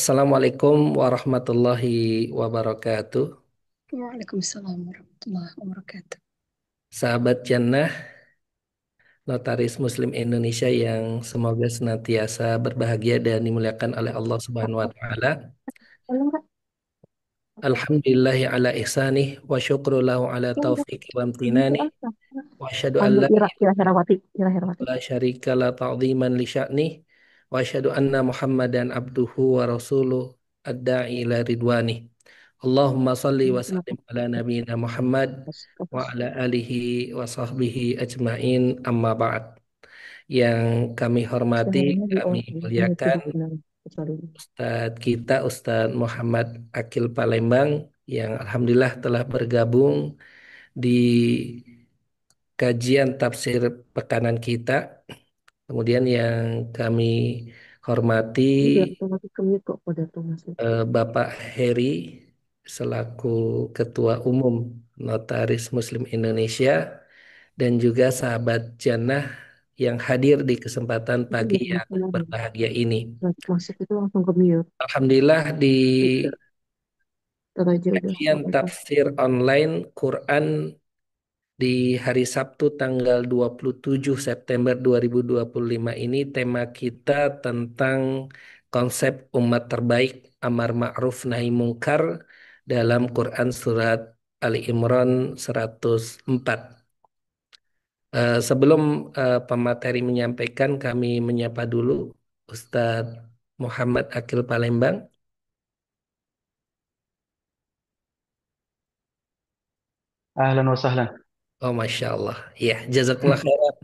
Assalamualaikum warahmatullahi wabarakatuh. Waalaikumsalam warahmatullahi wabarakatuh. Sahabat Jannah, Notaris Muslim Indonesia yang semoga senantiasa berbahagia dan dimuliakan oleh Allah Subhanahu wa taala. Tolong Kak, Alhamdulillahi ala ihsanih wa syukru lahu ala tolong Kak. taufiqi wa Ini amtinani apa? wa asyhadu an Panggil la Ira Herawati. Ira Herawati. la syarika la ta'ziman li sya'nih wa asyhadu anna Muhammadan abduhu wa rasuluh ad-da'i ila ridwanih. Allahumma salli wa Kenapa? sallim ala nabiyyina Muhammad wa Kasus. ala alihi wa sahbihi ajmain amma ba'd. Yang kami hormati, Suaranya di kami on. Ini muliakan tidak benar. Kecuali ini. Ustadz kita, Ustadz Muhammad Akil Palembang, yang Alhamdulillah telah bergabung di kajian tafsir pekanan kita. Kemudian yang kami hormati Ini biar otomatis ke mute kok pada tuh masuk. Bapak Heri selaku Ketua Umum Notaris Muslim Indonesia dan juga sahabat Jannah yang hadir di kesempatan Itu pagi biar yang masuk lagi. berbahagia ini. Masuk itu langsung ke mute. Alhamdulillah di Udah. Ntar aja udah. kajian Nggak apa-apa. tafsir online Quran di hari Sabtu tanggal 27 September 2025 ini tema kita tentang konsep umat terbaik amar ma'ruf nahi mungkar dalam Quran surat Ali Imran 104. Sebelum pemateri menyampaikan, kami menyapa dulu Ustadz Muhammad Akil Palembang. Ahlan wa sahlan. Oh, Masya Allah. Ya, jazakallah khairan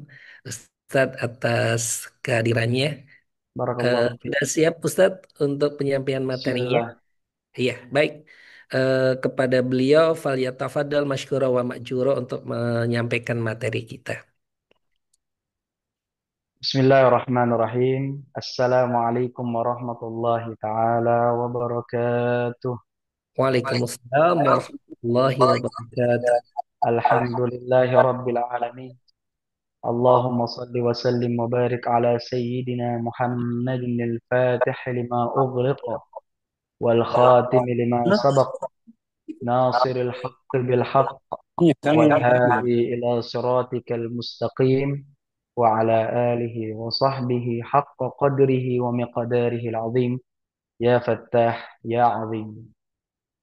Ustadz atas kehadirannya. Barakallahu fiik. Sudah siap Ustadz untuk penyampaian materinya? Bismillah. Iya, baik. Kepada beliau, falyatafadal masykura wa ma'jura untuk menyampaikan materi kita. Bismillahirrahmanirrahim. Assalamualaikum warahmatullahi taala wabarakatuh. Waalaikumsalam warahmatullahi wabarakatuh. Alhamdulillahi rabbil alamin. اللهم صل وسلم وبارك على سيدنا محمد الفاتح لما أغلق والخاتم لما سبق ناصر الحق بالحق والهادي إلى صراطك المستقيم وعلى آله وصحبه حق قدره ومقداره العظيم يا فتاح يا عظيم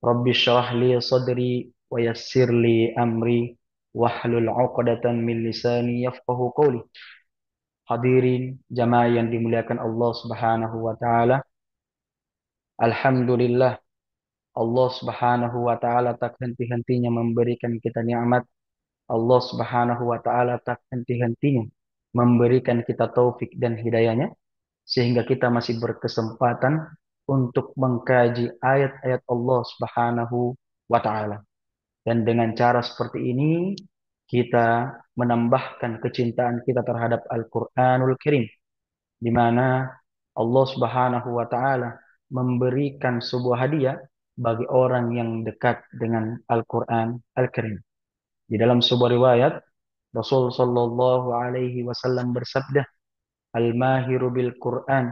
رب اشرح لي صدري ويسر لي أمري واحلل عقدة من لساني يفقه قولي. Hadirin jamaah yang dimuliakan Allah Subhanahu wa taala. Alhamdulillah, Allah Subhanahu wa taala tak henti-hentinya memberikan kita nikmat. Allah Subhanahu wa taala tak henti-hentinya memberikan kita taufik dan hidayahnya sehingga kita masih berkesempatan untuk mengkaji ayat-ayat Allah Subhanahu wa taala. Dan dengan cara seperti ini kita menambahkan kecintaan kita terhadap Al-Qur'anul Karim, di mana Allah Subhanahu wa taala memberikan sebuah hadiah bagi orang yang dekat dengan Al-Qur'an Al-Karim. Di dalam sebuah riwayat, Rasul sallallahu alaihi wasallam bersabda, "Al-mahiru bil Qur'an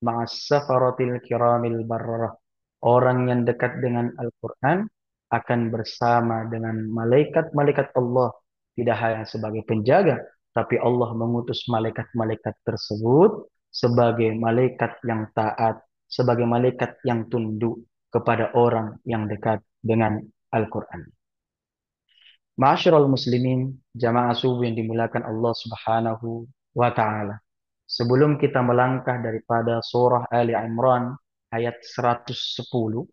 ma'as safaratil kiramil barrah." Orang yang dekat dengan Al-Qur'an akan bersama dengan malaikat-malaikat Allah, tidak hanya sebagai penjaga, tapi Allah mengutus malaikat-malaikat tersebut sebagai malaikat yang taat, sebagai malaikat yang tunduk kepada orang yang dekat dengan Al-Qur'an. Ma'asyiral muslimin, jamaah subuh yang dimuliakan Allah Subhanahu wa taala. Sebelum kita melangkah daripada surah Ali Imran ayat 110,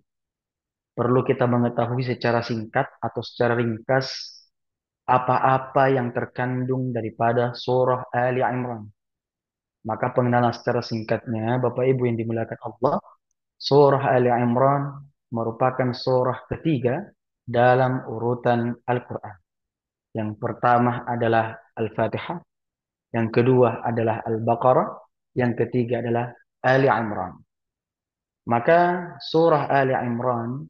perlu kita mengetahui secara singkat atau secara ringkas apa-apa yang terkandung daripada surah Ali Imran. Maka pengenalan secara singkatnya, Bapak Ibu yang dimuliakan Allah, surah Ali Imran merupakan surah ketiga dalam urutan Al-Quran. Yang pertama adalah Al-Fatihah, yang kedua adalah Al-Baqarah, yang ketiga adalah Ali Imran. Maka surah Ali Imran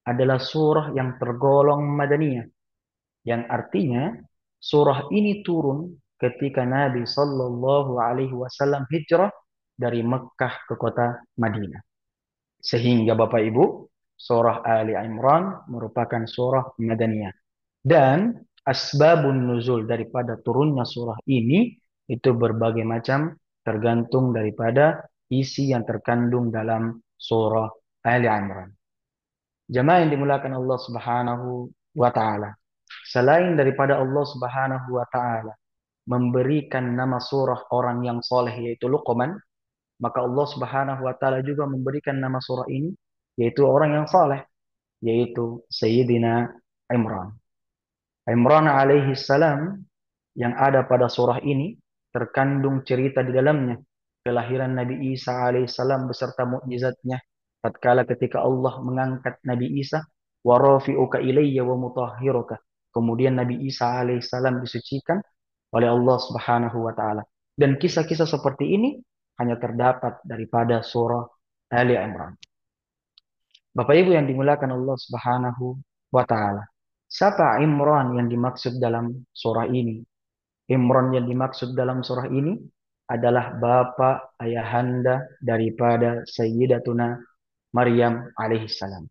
adalah surah yang tergolong Madaniyah, yang artinya surah ini turun ketika Nabi Sallallahu Alaihi Wasallam hijrah dari Mekkah ke kota Madinah. Sehingga Bapak Ibu, surah Ali Imran merupakan surah Madaniyah. Dan asbabun nuzul daripada turunnya surah ini itu berbagai macam, tergantung daripada isi yang terkandung dalam surah Ali Imran. Jemaah yang dimuliakan Allah Subhanahu wa taala. Selain daripada Allah Subhanahu wa taala memberikan nama surah orang yang soleh yaitu Luqman, maka Allah Subhanahu wa taala juga memberikan nama surah ini yaitu orang yang soleh, yaitu Sayyidina Imran. Imran alaihi salam yang ada pada surah ini terkandung cerita di dalamnya kelahiran Nabi Isa alaihissalam beserta mukjizatnya tatkala ketika Allah mengangkat Nabi Isa wa rafi'uka ilayya wa mutahhiruka, kemudian Nabi Isa alaihissalam disucikan oleh Allah Subhanahu wa taala, dan kisah-kisah seperti ini hanya terdapat daripada surah Ali Imran. Bapak Ibu yang dimuliakan Allah Subhanahu wa taala, siapa Imran yang dimaksud dalam surah ini? Imran yang dimaksud dalam surah ini adalah bapak ayahanda daripada Sayyidatuna Maryam alaihissalam.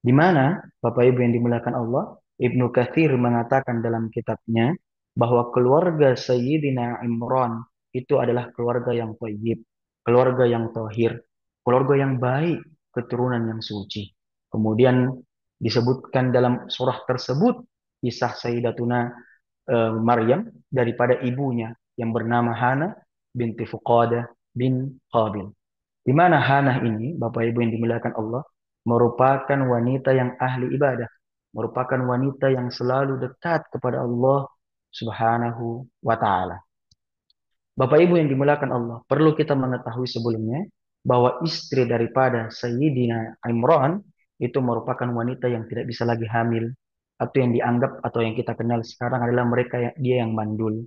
Di mana Bapak Ibu yang dimuliakan Allah, Ibnu Katsir mengatakan dalam kitabnya bahwa keluarga Sayyidina Imran itu adalah keluarga yang thayyib, keluarga yang tahir, keluarga yang baik, keturunan yang suci. Kemudian disebutkan dalam surah tersebut kisah Sayyidatuna Maryam daripada ibunya yang bernama Hana binti Fuqadah bin Qabil. Di mana Hana ini, Bapak Ibu yang dimuliakan Allah, merupakan wanita yang ahli ibadah, merupakan wanita yang selalu dekat kepada Allah Subhanahu wa taala. Bapak Ibu yang dimuliakan Allah, perlu kita mengetahui sebelumnya bahwa istri daripada Sayyidina Imran itu merupakan wanita yang tidak bisa lagi hamil, atau yang dianggap atau yang kita kenal sekarang adalah mereka yang dia yang mandul.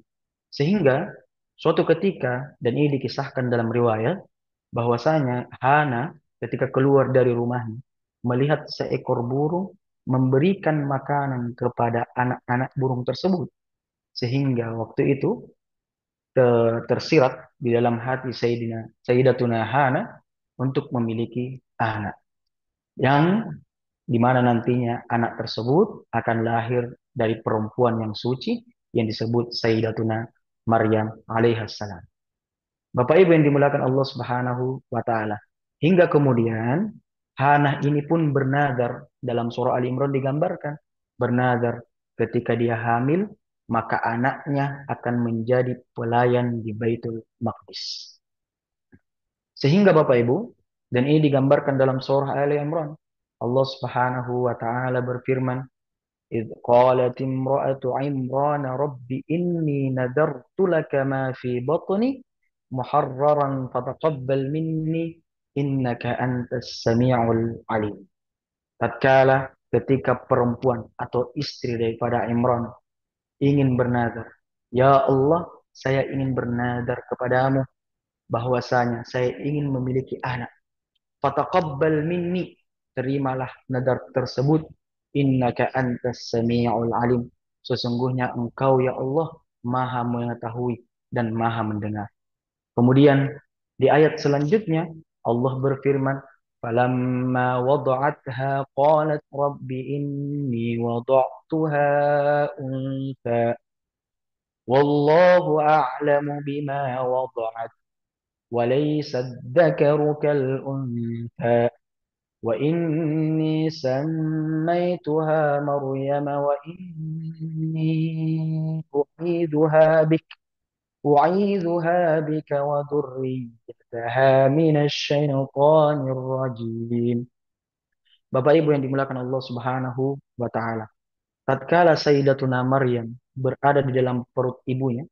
Sehingga suatu ketika, dan ini dikisahkan dalam riwayat, bahwasanya Hana ketika keluar dari rumahnya melihat seekor burung memberikan makanan kepada anak-anak burung tersebut, sehingga waktu itu tersirat di dalam hati Sayyidatuna Hana untuk memiliki anak, yang dimana nantinya anak tersebut akan lahir dari perempuan yang suci yang disebut Sayyidatuna Maryam alaihissalam. Bapak Ibu yang dimuliakan Allah Subhanahu wa taala. Hingga kemudian Hana ini pun bernadar, dalam surah Ali Imran digambarkan bernadar ketika dia hamil maka anaknya akan menjadi pelayan di Baitul Maqdis. Sehingga Bapak Ibu, dan ini digambarkan dalam surah Ali Imran, Allah Subhanahu wa taala berfirman, "Idz qalat imra'atu Imran rabbi inni nadartu laka ma fi batni muharraran fataqabbal minni innaka antas samiul alim." Tatkala ketika perempuan atau istri daripada Imran ingin bernazar, "Ya Allah, saya ingin bernazar kepadamu bahwasanya saya ingin memiliki anak. Fataqabbal minni, terimalah nadar tersebut. Innaka antas samiul alim. Sesungguhnya engkau ya Allah maha mengetahui dan maha mendengar." Kemudian di ayat selanjutnya Allah berfirman, "Falamma wada'atha qalat rabbi inni wada'tuha untha wallahu a'lamu bima wada'at وليس الذكر كالأنثى وإني سميتها مريم وإني أعيذها بك وذريتها من الشيطان الرجيم. Bapak Ibu yang dimuliakan Allah Subhanahu wa taala. Tatkala Sayyidatuna Maryam berada di dalam perut ibunya,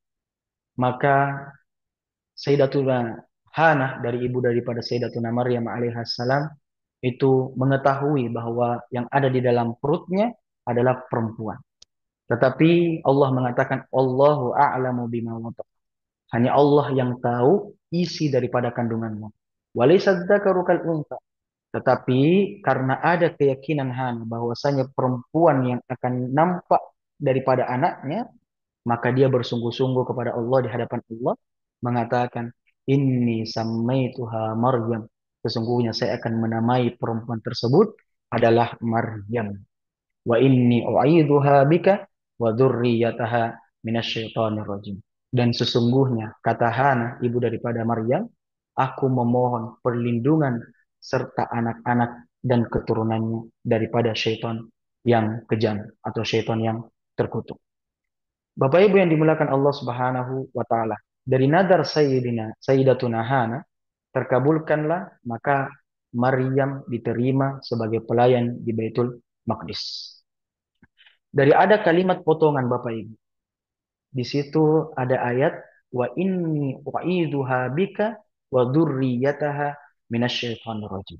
maka Sayyidatuna Hana dari ibu daripada Sayyidatuna Maryam alaihissalam itu mengetahui bahwa yang ada di dalam perutnya adalah perempuan. Tetapi Allah mengatakan Allahu a'lamu bima wada'at. Hanya Allah yang tahu isi daripada kandunganmu. Walaysa dzakaru kal untha. Tetapi karena ada keyakinan Hana bahwasanya perempuan yang akan nampak daripada anaknya, maka dia bersungguh-sungguh kepada Allah di hadapan Allah mengatakan, "Inni sammaituha Maryam." sesungguhnya saya akan menamai perempuan tersebut adalah Maryam. Wa inni u'idzuha bika wa dzurriyyataha minasyaitonir rajim. Dan sesungguhnya kata Hana, ibu daripada Maryam, aku memohon perlindungan serta anak-anak dan keturunannya daripada syaitan yang kejam atau syaitan yang terkutuk. Bapak Ibu yang dimuliakan Allah Subhanahu wa taala, dari nadar Sayyidatuna Hana terkabulkanlah, maka Maryam diterima sebagai pelayan di Baitul Maqdis. Dari ada kalimat potongan Bapak Ibu. Di situ ada ayat wa inni u'idzuha bika wa dzurriyyataha minasyaitonir rajim.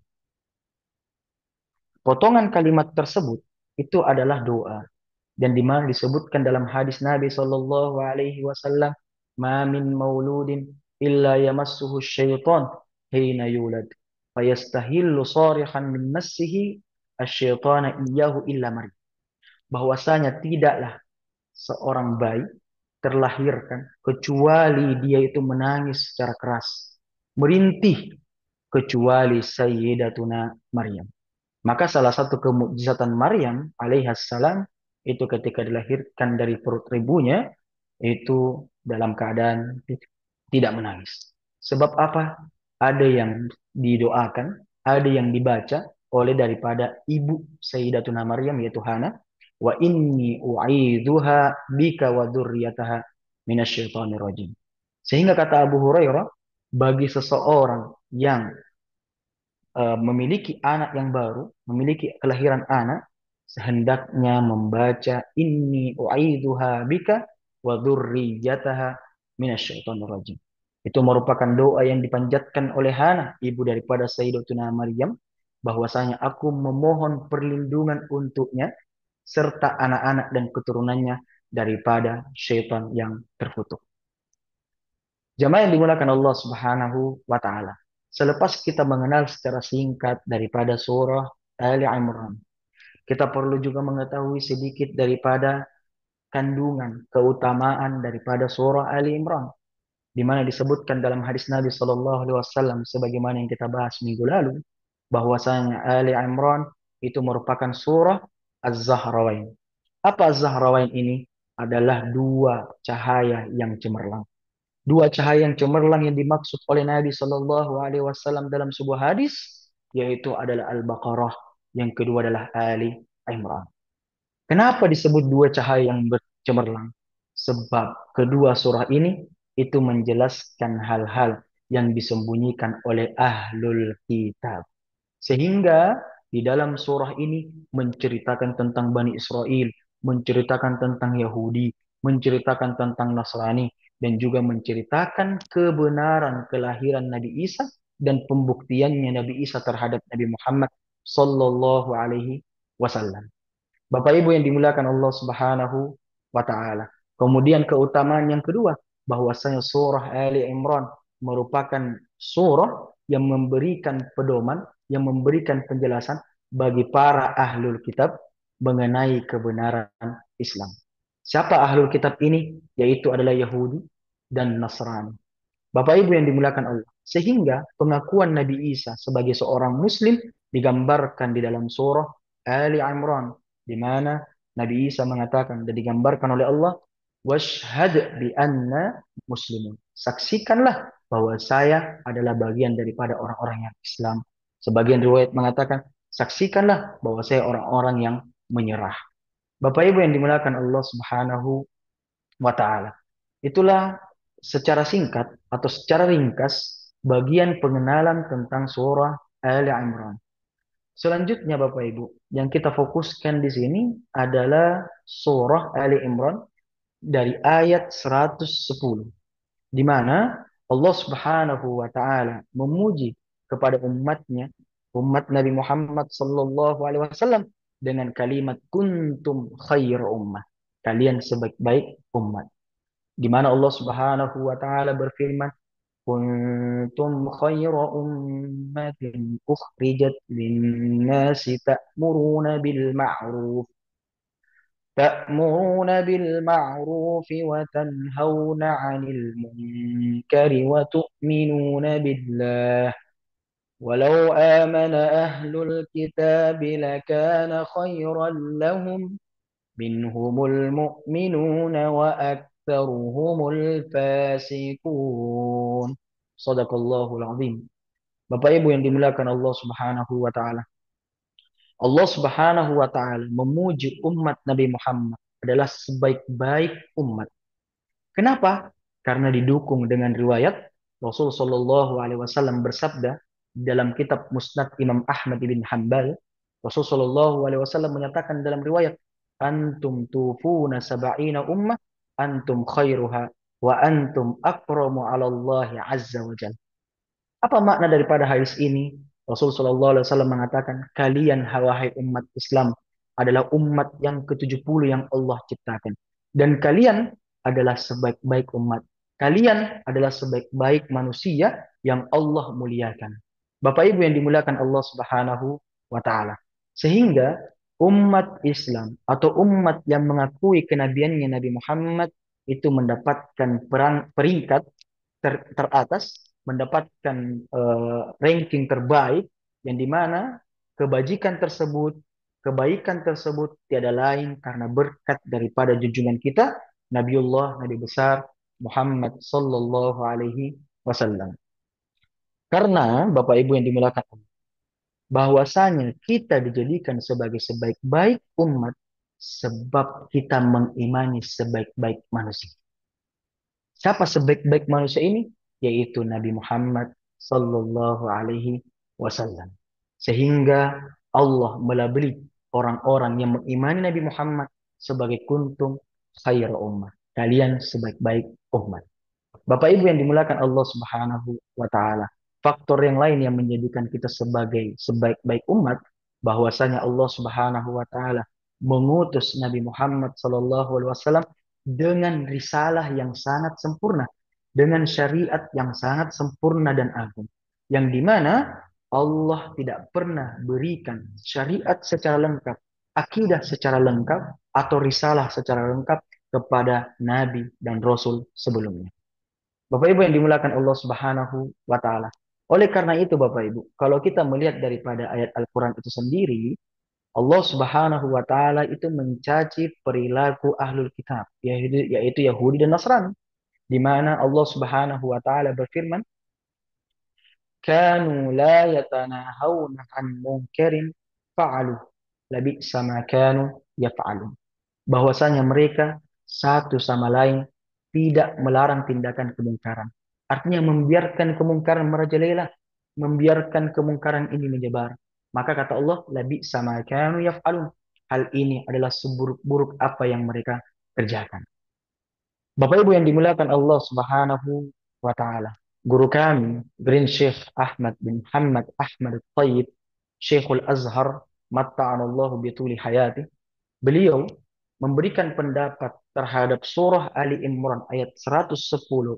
Potongan kalimat tersebut itu adalah doa dan di mana disebutkan dalam hadis Nabi sallallahu alaihi wasallam, "Ma min mauludin illa yamassuhu syaitan hina yulad, fayastahillu sarihan min massihi asyaitana iyyahu illa Maryam." Bahwasanya tidaklah seorang bayi terlahirkan kecuali dia itu menangis secara keras, merintih, kecuali Sayyidatuna Maryam. Maka salah satu kemukjizatan Maryam alaihissalam itu ketika dilahirkan dari perut ibunya itu dalam keadaan tidak menangis. Sebab apa? Ada yang didoakan, ada yang dibaca oleh daripada ibu Sayyidatuna Maryam yaitu Hana, wa inni u'idzuha bika wa dzurriyyataha minasyaitonir rajim. Sehingga kata Abu Hurairah, bagi seseorang yang memiliki anak yang baru, memiliki kelahiran anak, sehendaknya membaca inni u'idzuha bika wa dzurriyyataha minasyaitonir rajim. Itu merupakan doa yang dipanjatkan oleh Hana, ibu daripada Sayyidatuna Maryam, bahwasanya aku memohon perlindungan untuknya serta anak-anak dan keturunannya daripada syaitan yang terkutuk. Jamaah yang dimulakan Allah Subhanahu wa taala. Selepas kita mengenal secara singkat daripada surah Ali Imran, kita perlu juga mengetahui sedikit daripada kandungan keutamaan daripada surah Ali Imran, di mana disebutkan dalam hadis Nabi Shallallahu Alaihi Wasallam sebagaimana yang kita bahas minggu lalu, bahwasanya Ali Imran itu merupakan surah Az-Zahrawain. Apa Az-Zahrawain ini? Adalah dua cahaya yang cemerlang. Dua cahaya yang cemerlang yang dimaksud oleh Nabi Shallallahu Alaihi Wasallam dalam sebuah hadis, yaitu adalah Al-Baqarah, yang kedua adalah Ali Imran. Kenapa disebut dua cahaya yang bercemerlang? Sebab kedua surah ini itu menjelaskan hal-hal yang disembunyikan oleh ahlul kitab. Sehingga di dalam surah ini menceritakan tentang Bani Israel, menceritakan tentang Yahudi, menceritakan tentang Nasrani, dan juga menceritakan kebenaran kelahiran Nabi Isa dan pembuktiannya Nabi Isa terhadap Nabi Muhammad Sallallahu Alaihi Wasallam. Bapak Ibu yang dimuliakan Allah Subhanahu wa taala. Kemudian keutamaan yang kedua, bahwasanya surah Ali Imran merupakan surah yang memberikan pedoman, yang memberikan penjelasan bagi para ahlul kitab mengenai kebenaran Islam. Siapa ahlul kitab ini? Yaitu adalah Yahudi dan Nasrani. Bapak Ibu yang dimuliakan Allah. Sehingga pengakuan Nabi Isa sebagai seorang muslim digambarkan di dalam surah Ali Imran, di mana Nabi Isa mengatakan dan digambarkan oleh Allah, washhad bi anna muslimun. Saksikanlah bahwa saya adalah bagian daripada orang-orang yang Islam. Sebagian riwayat mengatakan, saksikanlah bahwa saya orang-orang yang menyerah. Bapak Ibu yang dimuliakan Allah Subhanahu wa taala. Itulah secara singkat atau secara ringkas bagian pengenalan tentang surah Ali Imran. Selanjutnya Bapak Ibu, yang kita fokuskan di sini adalah surah Ali Imran dari ayat 110, di mana Allah Subhanahu wa taala memuji kepada umatnya, umat Nabi Muhammad sallallahu alaihi wasallam dengan kalimat kuntum khair ummah. Kalian sebaik-baik umat. Di mana Allah Subhanahu wa taala berfirman, "Kuntum khaira ummatin ukhrijat lin-nasi ta'muruna bil ma'ruf wa tanhauna 'anil munkari wa tu'minuna billah ولو آمن أهل الكتاب لكان خيرا لهم منهم المؤمنون وأكثرهم الفاسقون. Sadaqallahul azim. Bapak Ibu yang dimuliakan Allah Subhanahu wa taala. Allah Subhanahu wa taala memuji umat Nabi Muhammad adalah sebaik-baik umat. Kenapa? Karena didukung dengan riwayat Rasul Shallallahu Alaihi Wasallam bersabda dalam kitab Musnad Imam Ahmad bin Hanbal. Rasul Shallallahu Alaihi Wasallam menyatakan dalam riwayat, antum tufuna sab'ina ummah, antum khairuha, wa antum akramu ala Allah azza wa jalla. Apa makna daripada hadis ini? Rasul Shallallahu Alaihi Wasallam mengatakan, kalian wahai umat Islam adalah umat yang ke-70 yang Allah ciptakan. Dan kalian adalah sebaik-baik umat. Kalian adalah sebaik-baik manusia yang Allah muliakan. Bapak Ibu yang dimuliakan Allah Subhanahu wa taala. Sehingga umat Islam atau umat yang mengakui kenabiannya Nabi Muhammad itu mendapatkan peringkat teratas, mendapatkan ranking terbaik, yang dimana kebajikan tersebut, kebaikan tersebut tiada lain karena berkat daripada junjungan kita Nabiullah Nabi besar Muhammad sallallahu alaihi wasallam. Karena Bapak Ibu yang dimuliakan Allah, bahwasanya kita dijadikan sebagai sebaik-baik umat sebab kita mengimani sebaik-baik manusia. Siapa sebaik-baik manusia ini? Yaitu Nabi Muhammad sallallahu alaihi wasallam. Sehingga Allah melabeli orang-orang yang mengimani Nabi Muhammad sebagai kuntum khair ummah. Kalian sebaik-baik umat. Bapak Ibu yang dimuliakan Allah Subhanahu wa taala. Faktor yang lain yang menjadikan kita sebagai sebaik-baik umat, bahwasanya Allah Subhanahu wa taala mengutus Nabi Muhammad sallallahu alaihi wasallam dengan risalah yang sangat sempurna, dengan syariat yang sangat sempurna dan agung. Yang dimana Allah tidak pernah berikan syariat secara lengkap, akidah secara lengkap, atau risalah secara lengkap kepada Nabi dan Rasul sebelumnya. Bapak Ibu yang dimuliakan Allah Subhanahu wa taala. Oleh karena itu Bapak Ibu, kalau kita melihat daripada ayat Al-Qur'an itu sendiri, Allah Subhanahu wa taala itu mencaci perilaku ahlul kitab, yaitu Yahudi dan Nasrani, di mana Allah Subhanahu wa taala berfirman, "Kanu la yatanahawna an munkarin fa'alu, labi'sa ma kanu yaf'alun." Bahwasanya mereka satu sama lain tidak melarang tindakan kemungkaran. Artinya membiarkan kemungkaran merajalela, membiarkan kemungkaran ini menyebar. Maka kata Allah, labi sama kanu yaf'alun. Hal ini adalah seburuk-buruk apa yang mereka kerjakan. Bapak Ibu yang dimuliakan Allah Subhanahu wa taala. Guru kami, Green Sheikh Ahmad bin Muhammad Ahmad Tayyib, Syekhul Azhar, matta'anallahu bituli hayati. Beliau memberikan pendapat terhadap surah Ali Imran ayat 110,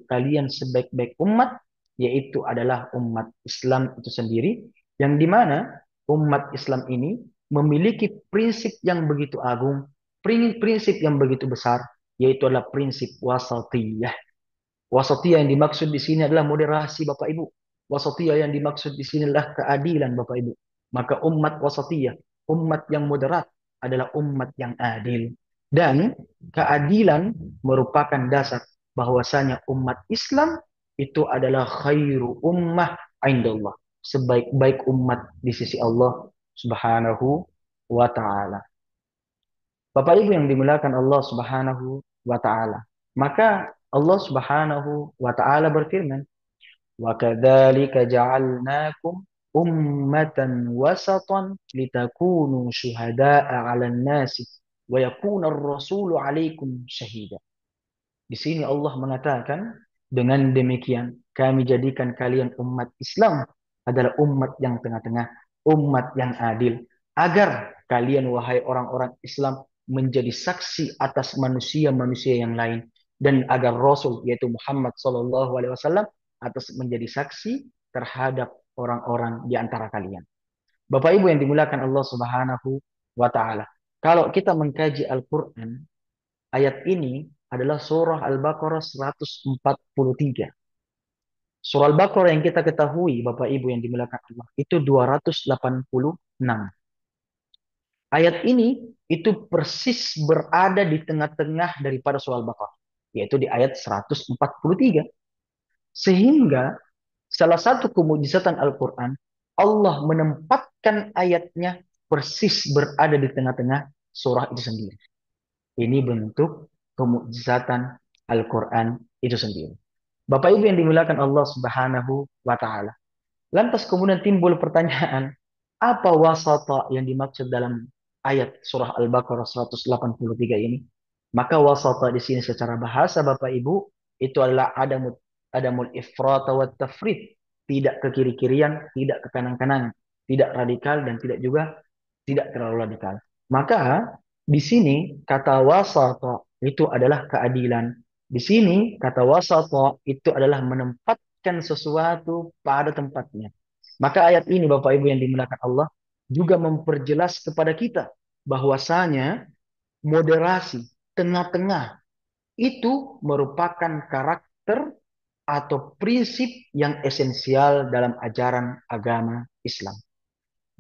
kalian sebaik-baik umat, yaitu adalah umat Islam itu sendiri, yang dimana umat Islam ini memiliki prinsip yang begitu agung, prinsip yang begitu besar, yaitu adalah prinsip wasatiyah. Wasatiyah yang dimaksud di sini adalah moderasi Bapak Ibu. Wasatiyah yang dimaksud di sini adalah keadilan Bapak Ibu. Maka umat wasatiyah, umat yang moderat adalah umat yang adil. Dan keadilan merupakan dasar bahwasanya umat Islam itu adalah khairu ummah indallah. Sebaik-baik umat di sisi Allah Subhanahu wa taala. Bapak Ibu yang dimuliakan Allah Subhanahu wa taala. Maka Allah Subhanahu wa taala berfirman, "Wa kadzalika ja'alnakum ummatan wasatan litakunu syuhada'a 'alan nasi wa yakuna ar-rasulu 'alaikum syahida." Di sini Allah mengatakan, dengan demikian kami jadikan kalian umat Islam adalah umat yang tengah-tengah, umat yang adil, agar kalian wahai orang-orang Islam menjadi saksi atas manusia-manusia yang lain, dan agar Rasul yaitu Muhammad Sallallahu Alaihi Wasallam atas menjadi saksi terhadap orang-orang di antara kalian. Bapak Ibu yang dimuliakan Allah Subhanahu wa taala. Kalau kita mengkaji Al-Qur'an, ayat ini adalah surah Al-Baqarah 143. Surah Al-Baqarah yang kita ketahui, Bapak Ibu yang dimuliakan Allah, itu 286. Ayat ini itu persis berada di tengah-tengah daripada surah Al-Baqarah, yaitu di ayat 143. Sehingga salah satu kemujizatan Al-Quran, Allah menempatkan ayatnya persis berada di tengah-tengah surah itu sendiri. Ini bentuk kemujizatan Al-Quran itu sendiri. Bapak Ibu yang dimuliakan Allah Subhanahu wa taala. Lantas kemudian timbul pertanyaan, apa wasata yang dimaksud dalam ayat surah Al-Baqarah 183 ini? Maka wasata di sini secara bahasa Bapak Ibu itu adalah adamul ifrat wa tafrid, tidak ke kiri-kirian, tidak ke kanan-kanan, tidak radikal dan tidak juga tidak terlalu radikal. Maka di sini kata wasata itu adalah keadilan. Di sini kata wasata itu adalah menempatkan sesuatu pada tempatnya. Maka ayat ini Bapak Ibu yang dimuliakan Allah juga memperjelas kepada kita bahwasanya moderasi, tengah-tengah itu merupakan karakter atau prinsip yang esensial dalam ajaran agama Islam.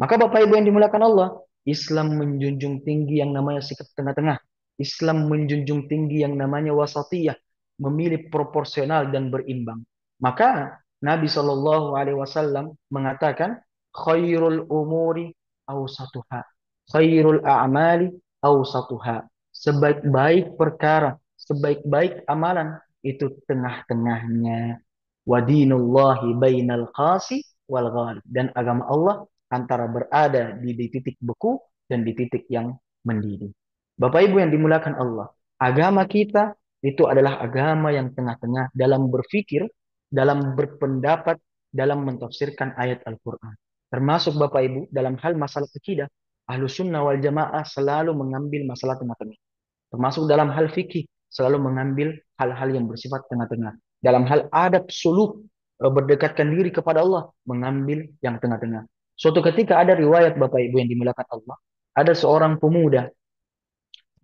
Maka Bapak Ibu yang dimuliakan Allah, Islam menjunjung tinggi yang namanya sikap tengah-tengah. Islam menjunjung tinggi yang namanya wasatiyah, memilih proporsional dan berimbang. Maka Nabi Shallallahu Alaihi Wasallam mengatakan, khairul umuri awsatuha, khairul a'mali awsatuha. Sebaik-baik perkara, sebaik-baik amalan itu tengah-tengahnya. Wadinullahi bainal qasi wal ghali. Dan agama Allah antara berada di titik beku dan di titik yang mendidih. Bapak Ibu yang dimuliakan Allah, agama kita itu adalah agama yang tengah-tengah dalam berpikir, dalam berpendapat, dalam mentafsirkan ayat Al-Quran. Termasuk Bapak Ibu dalam hal masalah akidah, Ahlus Sunnah wal Jamaah selalu mengambil masalah tengah-tengah. Termasuk dalam hal fikih, selalu mengambil hal-hal yang bersifat tengah-tengah. Dalam hal adab suluk, berdekatkan diri kepada Allah, mengambil yang tengah-tengah. Suatu ketika ada riwayat Bapak Ibu yang dimuliakan Allah, ada seorang pemuda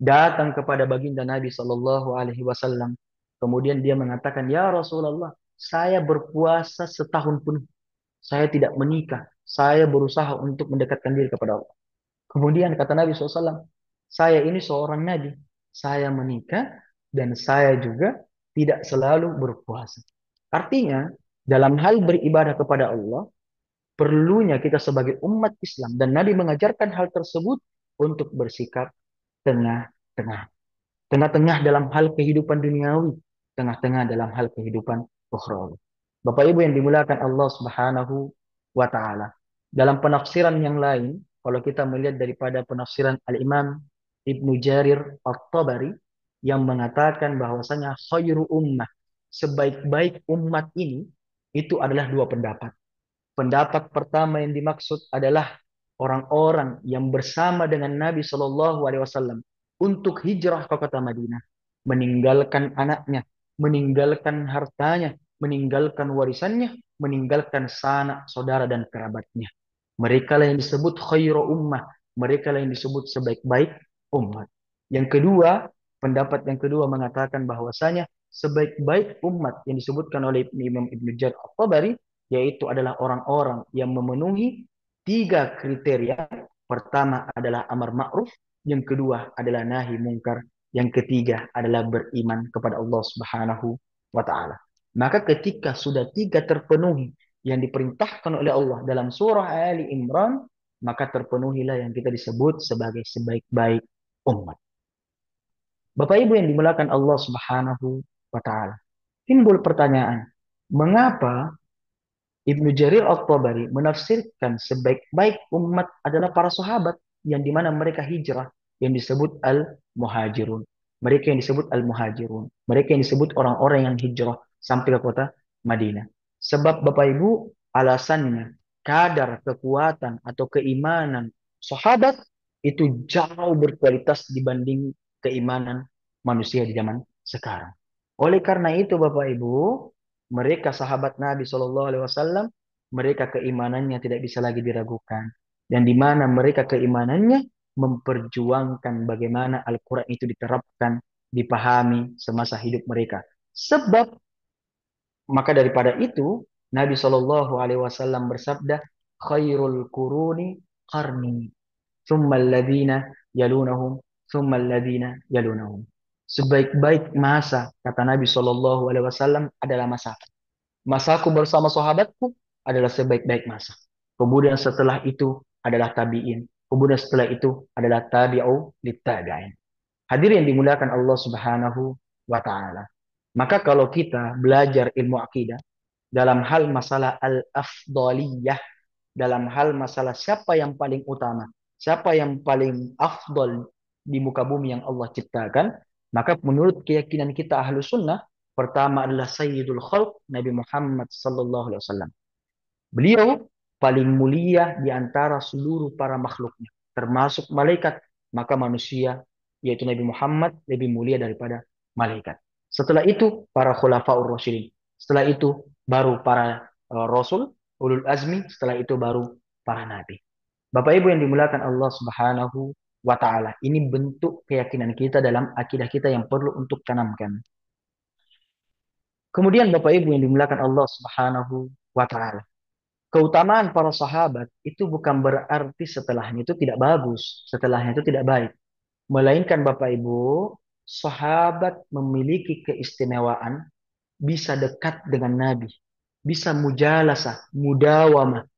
datang kepada baginda Nabi Shallallahu Alaihi Wasallam. Kemudian dia mengatakan, ya Rasulullah, saya berpuasa setahun penuh, saya tidak menikah, saya berusaha untuk mendekatkan diri kepada Allah. Kemudian kata Nabi SAW, saya ini seorang Nabi, saya menikah dan saya juga tidak selalu berpuasa. Artinya, dalam hal beribadah kepada Allah, perlunya kita sebagai umat Islam dan Nabi mengajarkan hal tersebut untuk bersikap tengah-tengah. Tengah-tengah dalam hal kehidupan duniawi, tengah-tengah dalam hal kehidupan ukhrawi. Bapak Ibu yang dimuliakan Allah Subhanahu wa taala. Dalam penafsiran yang lain, kalau kita melihat daripada penafsiran Al-Imam Ibnu Jarir At-Tabari yang mengatakan bahwasanya khairu ummah, sebaik-baik umat ini itu adalah dua pendapat. Pendapat pertama yang dimaksud adalah orang-orang yang bersama dengan Nabi Shallallahu Alaihi Wasallam untuk hijrah ke kota Madinah, meninggalkan anaknya, meninggalkan hartanya, meninggalkan warisannya, meninggalkan sanak saudara dan kerabatnya. Mereka lah yang disebut khairu ummah, mereka lah yang disebut sebaik-baik umat. Yang kedua, pendapat yang kedua mengatakan bahwasanya sebaik-baik umat yang disebutkan oleh Imam Ibnu Jarir At-Tabari yaitu adalah orang-orang yang memenuhi tiga kriteria. Pertama adalah amar ma'ruf, yang kedua adalah nahi mungkar, yang ketiga adalah beriman kepada Allah Subhanahu wa taala. Maka ketika sudah tiga terpenuhi yang diperintahkan oleh Allah dalam surah Ali Imran, maka terpenuhilah yang kita disebut sebagai sebaik-baik umat. Bapak Ibu yang dimuliakan Allah Subhanahu wa taala. Timbul pertanyaan, mengapa Ibnu Jarir At-Tabari menafsirkan sebaik-baik umat adalah para sahabat yang dimana mereka hijrah yang disebut al-muhajirun. Mereka yang disebut al-muhajirun. Mereka yang disebut orang-orang yang hijrah sampai ke kota Madinah. Sebab Bapak Ibu alasannya kadar kekuatan atau keimanan sahabat itu jauh berkualitas dibanding keimanan manusia di zaman sekarang. Oleh karena itu Bapak Ibu, mereka sahabat Nabi Shallallahu Alaihi Wasallam, mereka keimanannya tidak bisa lagi diragukan. Dan di mana mereka keimanannya memperjuangkan bagaimana Al-Quran itu diterapkan, dipahami semasa hidup mereka. Sebab maka daripada itu, Nabi Shallallahu Alaihi Wasallam bersabda, khairul kuruni qarni, thumma alladhina yalunahum, thumma alladhina yalunahum. Sebaik-baik masa, kata Nabi Shallallahu Alaihi Wasallam, adalah masa. Masaku bersama sahabatku adalah sebaik-baik masa. Kemudian setelah itu adalah tabi'in. Kemudian setelah itu adalah tabi'u littabi'in. Hadirin yang dimuliakan Allah Subhanahu wa taala. Maka kalau kita belajar ilmu akidah dalam hal masalah al-afdaliyah, dalam hal masalah siapa yang paling utama, siapa yang paling afdal di muka bumi yang Allah ciptakan, maka menurut keyakinan kita ahlu sunnah, pertama adalah Sayyidul Khalq, Nabi Muhammad sallallahu alaihi wasallam. Beliau paling mulia di antara seluruh para makhluknya, termasuk malaikat. Maka manusia, yaitu Nabi Muhammad, lebih mulia daripada malaikat. Setelah itu, para khulafaur rasyidin. Setelah itu, baru para rasul, ulul azmi. Setelah itu, baru para nabi. Bapak Ibu yang dimuliakan Allah Subhanahu wa taala. Ini bentuk keyakinan kita dalam akidah kita yang perlu untuk tanamkan. Kemudian Bapak Ibu yang dimuliakan Allah Subhanahu wa taala. Keutamaan para sahabat itu bukan berarti setelahnya itu tidak bagus, setelahnya itu tidak baik. Melainkan Bapak Ibu, sahabat memiliki keistimewaan bisa dekat dengan Nabi, bisa mujalasah, mudawamah,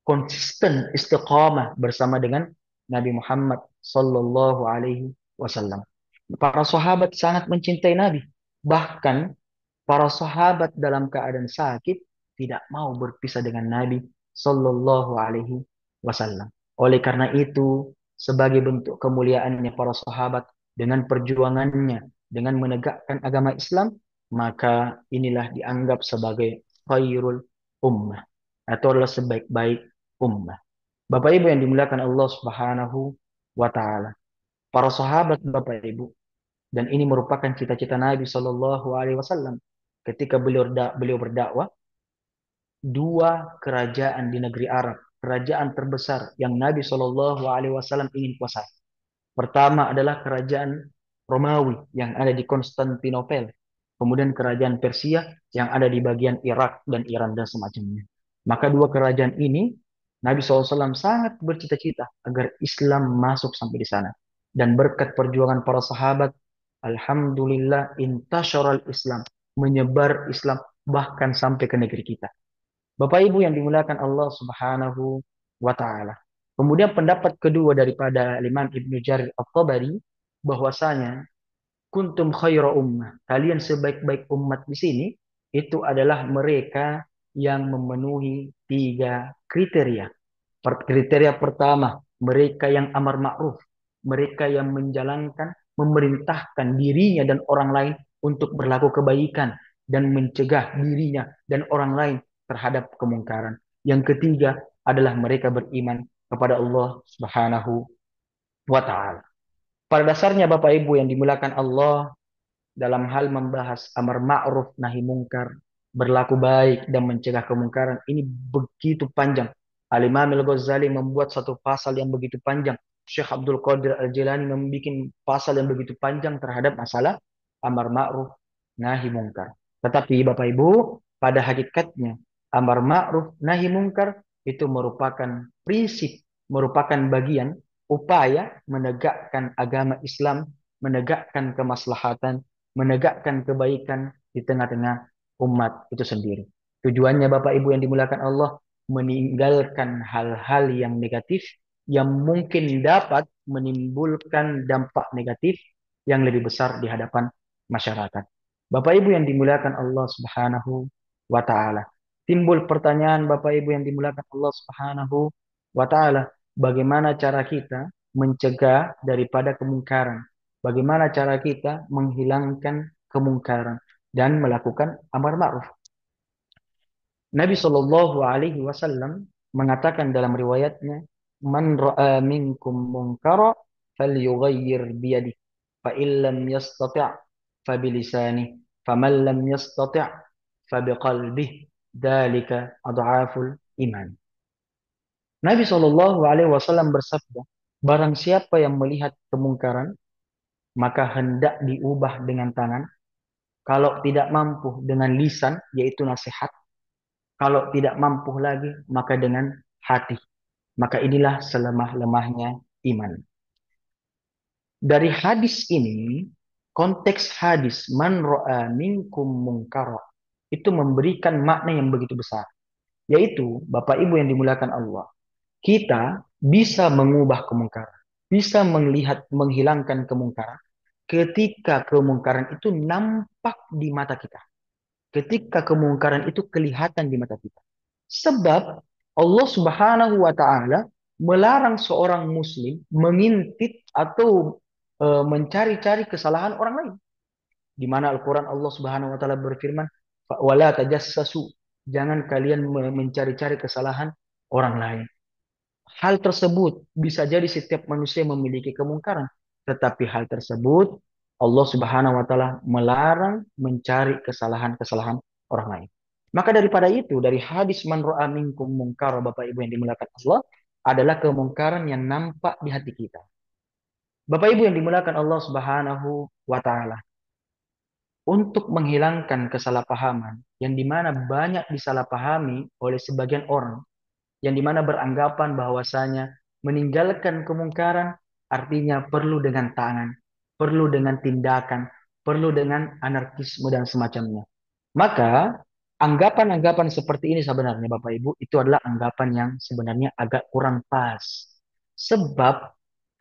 konsisten istiqamah bersama dengan Nabi Muhammad sallallahu alaihi wasallam. Para sahabat sangat mencintai Nabi. Bahkan para sahabat dalam keadaan sakit tidak mau berpisah dengan Nabi sallallahu alaihi wasallam. Oleh karena itu, sebagai bentuk kemuliaannya para sahabat dengan perjuangannya, dengan menegakkan agama Islam, maka inilah dianggap sebagai khairul ummah atau adalah sebaik-baik ummah. Bapak Ibu yang dimuliakan Allah Subhanahu wa taala. Para sahabat Bapak Ibu, dan ini merupakan cita-cita Nabi Shallallahu alaihi wasallam ketika beliau berdakwah, dua kerajaan di negeri Arab, kerajaan terbesar yang Nabi Shallallahu alaihi wasallam ingin kuasai. Pertama adalah kerajaan Romawi yang ada di Konstantinopel. Kemudian kerajaan Persia yang ada di bagian Irak dan Iran dan semacamnya. Maka dua kerajaan ini Nabi SAW sangat bercita-cita agar Islam masuk sampai di sana. Dan berkat perjuangan para sahabat, Alhamdulillah intasyaral Islam. Menyebar Islam bahkan sampai ke negeri kita. Bapak Ibu yang dimuliakan Allah Subhanahu wa taala. Kemudian pendapat kedua daripada Imam Ibnu Jarir At-Tabari bahwasanya kuntum khaira ummah. Kalian sebaik-baik umat di sini itu adalah mereka yang memenuhi tiga kriteria. Kriteria pertama, mereka yang amar ma'ruf, mereka yang menjalankan, memerintahkan dirinya dan orang lain untuk berlaku kebaikan dan mencegah dirinya dan orang lain terhadap kemungkaran. Yang ketiga adalah mereka beriman kepada Allah Subhanahu wa taala. Pada dasarnya Bapak Ibu yang dimuliakan Allah, dalam hal membahas amar ma'ruf nahi mungkar, berlaku baik dan mencegah kemungkaran, ini begitu panjang. Al-Imam Al-Ghazali membuat satu pasal yang begitu panjang. Syekh Abdul Qadir Al-Jilani membuat pasal yang begitu panjang terhadap masalah amar ma'ruf nahi mungkar. Tetapi Bapak Ibu, pada hakikatnya amar ma'ruf nahi mungkar itu merupakan prinsip, merupakan bagian upaya menegakkan agama Islam, menegakkan kemaslahatan, menegakkan kebaikan di tengah-tengah umat itu sendiri. Tujuannya Bapak Ibu yang dimuliakan Allah, meninggalkan hal-hal yang negatif yang mungkin dapat menimbulkan dampak negatif yang lebih besar di hadapan masyarakat. Bapak Ibu yang dimuliakan Allah Subhanahu wa taala. Timbul pertanyaan Bapak Ibu yang dimuliakan Allah Subhanahu wa taala, bagaimana cara kita mencegah daripada kemungkaran? Bagaimana cara kita menghilangkan kemungkaran dan melakukan amar ma'ruf? Nabi Shallallahu Alaihi Wasallam mengatakan dalam riwayatnya, "Man ra'a minkum munkara falyughayyir biyadihi, fa illam yastati' fa bilisanihi, faman lam yastati' fa biqalbihi, dzalika adhaful iman." Nabi Shallallahu Alaihi Wasallam bersabda, barang siapa yang melihat kemungkaran, maka hendak diubah dengan tangan. Kalau tidak mampu dengan lisan, yaitu nasihat. Kalau tidak mampu lagi, maka dengan hati. Maka inilah selemah-lemahnya iman. Dari hadis ini, konteks hadis man ra'a minkum munkara itu memberikan makna yang begitu besar. Yaitu, Bapak Ibu yang dimuliakan Allah, kita bisa mengubah kemungkaran, bisa melihat, menghilangkan kemungkaran ketika kemungkaran itu nampak di mata kita. Ketika kemungkaran itu kelihatan di mata kita. Sebab Allah Subhanahu wa taala melarang seorang muslim mengintip atau mencari-cari kesalahan orang lain. Di mana Al-Qur'an Allah Subhanahu wa taala berfirman, "Wala tajassasu." Jangan kalian mencari-cari kesalahan orang lain. Hal tersebut bisa jadi setiap manusia memiliki kemungkaran, tetapi hal tersebut Allah Subhanahu wa taala melarang mencari kesalahan-kesalahan orang lain. Maka daripada itu, dari hadis man ra'a minkum munkar, Bapak Ibu yang dimuliakan Allah, adalah kemungkaran yang nampak di hati kita. Bapak Ibu yang dimuliakan Allah Subhanahu wa taala, untuk menghilangkan kesalahpahaman yang dimana banyak disalahpahami oleh sebagian orang, yang dimana beranggapan bahwasanya meninggalkan kemungkaran artinya perlu dengan tangan, perlu dengan tindakan, perlu dengan anarkisme dan semacamnya. Maka anggapan-anggapan seperti ini sebenarnya Bapak Ibu itu adalah anggapan yang sebenarnya agak kurang pas. Sebab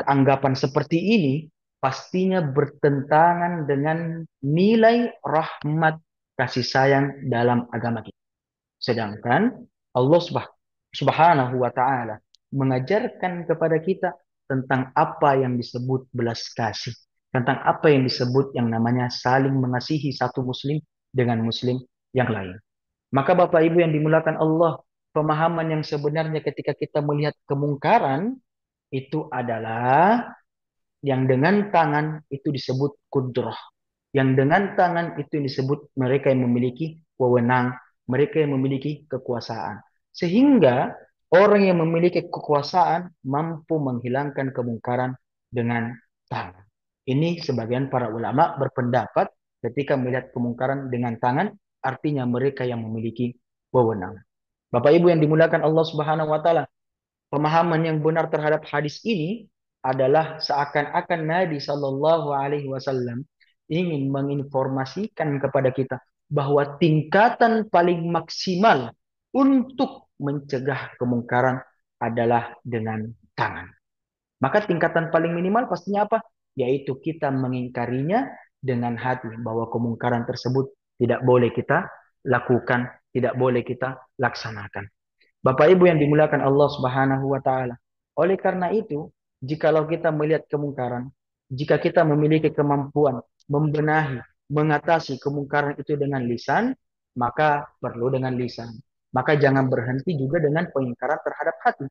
anggapan seperti ini pastinya bertentangan dengan nilai rahmat kasih sayang dalam agama kita. Sedangkan Allah Subhanahu wa taala mengajarkan kepada kita tentang apa yang disebut belas kasih, tentang apa yang disebut yang namanya saling mengasihi satu muslim dengan muslim yang lain. Maka Bapak Ibu yang dimuliakan Allah, pemahaman yang sebenarnya ketika kita melihat kemungkaran itu adalah yang dengan tangan itu disebut kudrah. Yang dengan tangan itu disebut mereka yang memiliki wewenang, mereka yang memiliki kekuasaan. Sehingga orang yang memiliki kekuasaan mampu menghilangkan kemungkaran dengan tangan. Ini sebagian para ulama berpendapat ketika melihat kemungkaran dengan tangan, artinya mereka yang memiliki wewenang. Bapak Ibu yang dimuliakan Allah Subhanahu wa taala, pemahaman yang benar terhadap hadis ini adalah seakan-akan Nabi Shallallahu Alaihi Wasallam ingin menginformasikan kepada kita bahwa tingkatan paling maksimal untuk mencegah kemungkaran adalah dengan tangan. Maka tingkatan paling minimal pastinya apa? Yaitu kita mengingkarinya dengan hati bahwa kemungkaran tersebut tidak boleh kita lakukan, tidak boleh kita laksanakan. Bapak Ibu yang dimuliakan Allah Subhanahu wa taala. Oleh karena itu, jikalau kita melihat kemungkaran, jika kita memiliki kemampuan membenahi, mengatasi kemungkaran itu dengan lisan, maka perlu dengan lisan. Maka jangan berhenti juga dengan pengingkaran terhadap hati.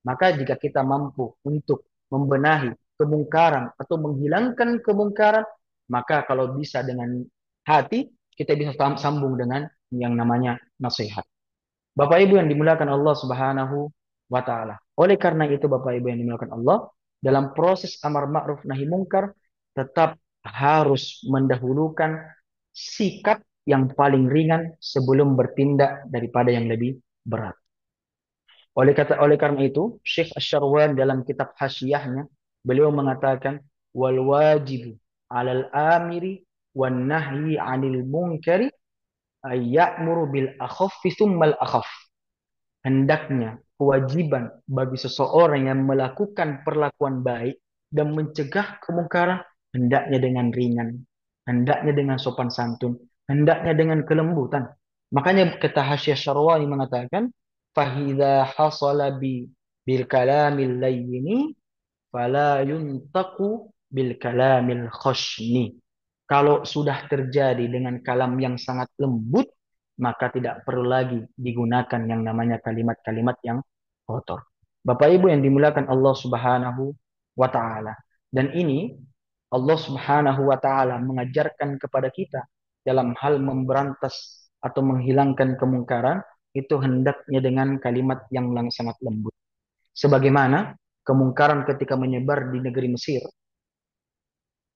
Maka jika kita mampu untuk membenahi kemungkaran atau menghilangkan kemungkaran, maka kalau bisa dengan hati, kita bisa sambung dengan yang namanya nasihat. Bapak Ibu yang dimuliakan Allah Subhanahu wa taala. Oleh karena itu Bapak Ibu yang dimuliakan Allah, dalam proses amar ma'ruf nahi mungkar tetap harus mendahulukan sikap yang paling ringan sebelum bertindak daripada yang lebih berat. Oleh karena itu, Syekh Asy-Syarwan dalam kitab Hasyiyahnya beliau mengatakan wal wajibu 'alal amiri wan nahyi 'anil munkari ayya'muru bil akhaffi tsummal akhaf. Hendaknya kewajiban bagi seseorang yang melakukan perlakuan baik dan mencegah kemungkaran, hendaknya dengan ringan, hendaknya dengan sopan santun, hendaknya dengan kelembutan. Makanya kata Hasyah Syarwani mengatakan, "Fahidha hasala bil kalamil layyini fala yuntaku bil kalamil khashni." Kalau sudah terjadi dengan kalam yang sangat lembut, maka tidak perlu lagi digunakan yang namanya kalimat-kalimat yang kotor. Bapak Ibu yang dimuliakan Allah Subhanahu wa taala. Dan ini Allah Subhanahu wa taala mengajarkan kepada kita dalam hal memberantas atau menghilangkan kemungkaran itu hendaknya dengan kalimat yang sangat lembut. Sebagaimana kemungkaran ketika menyebar di negeri Mesir,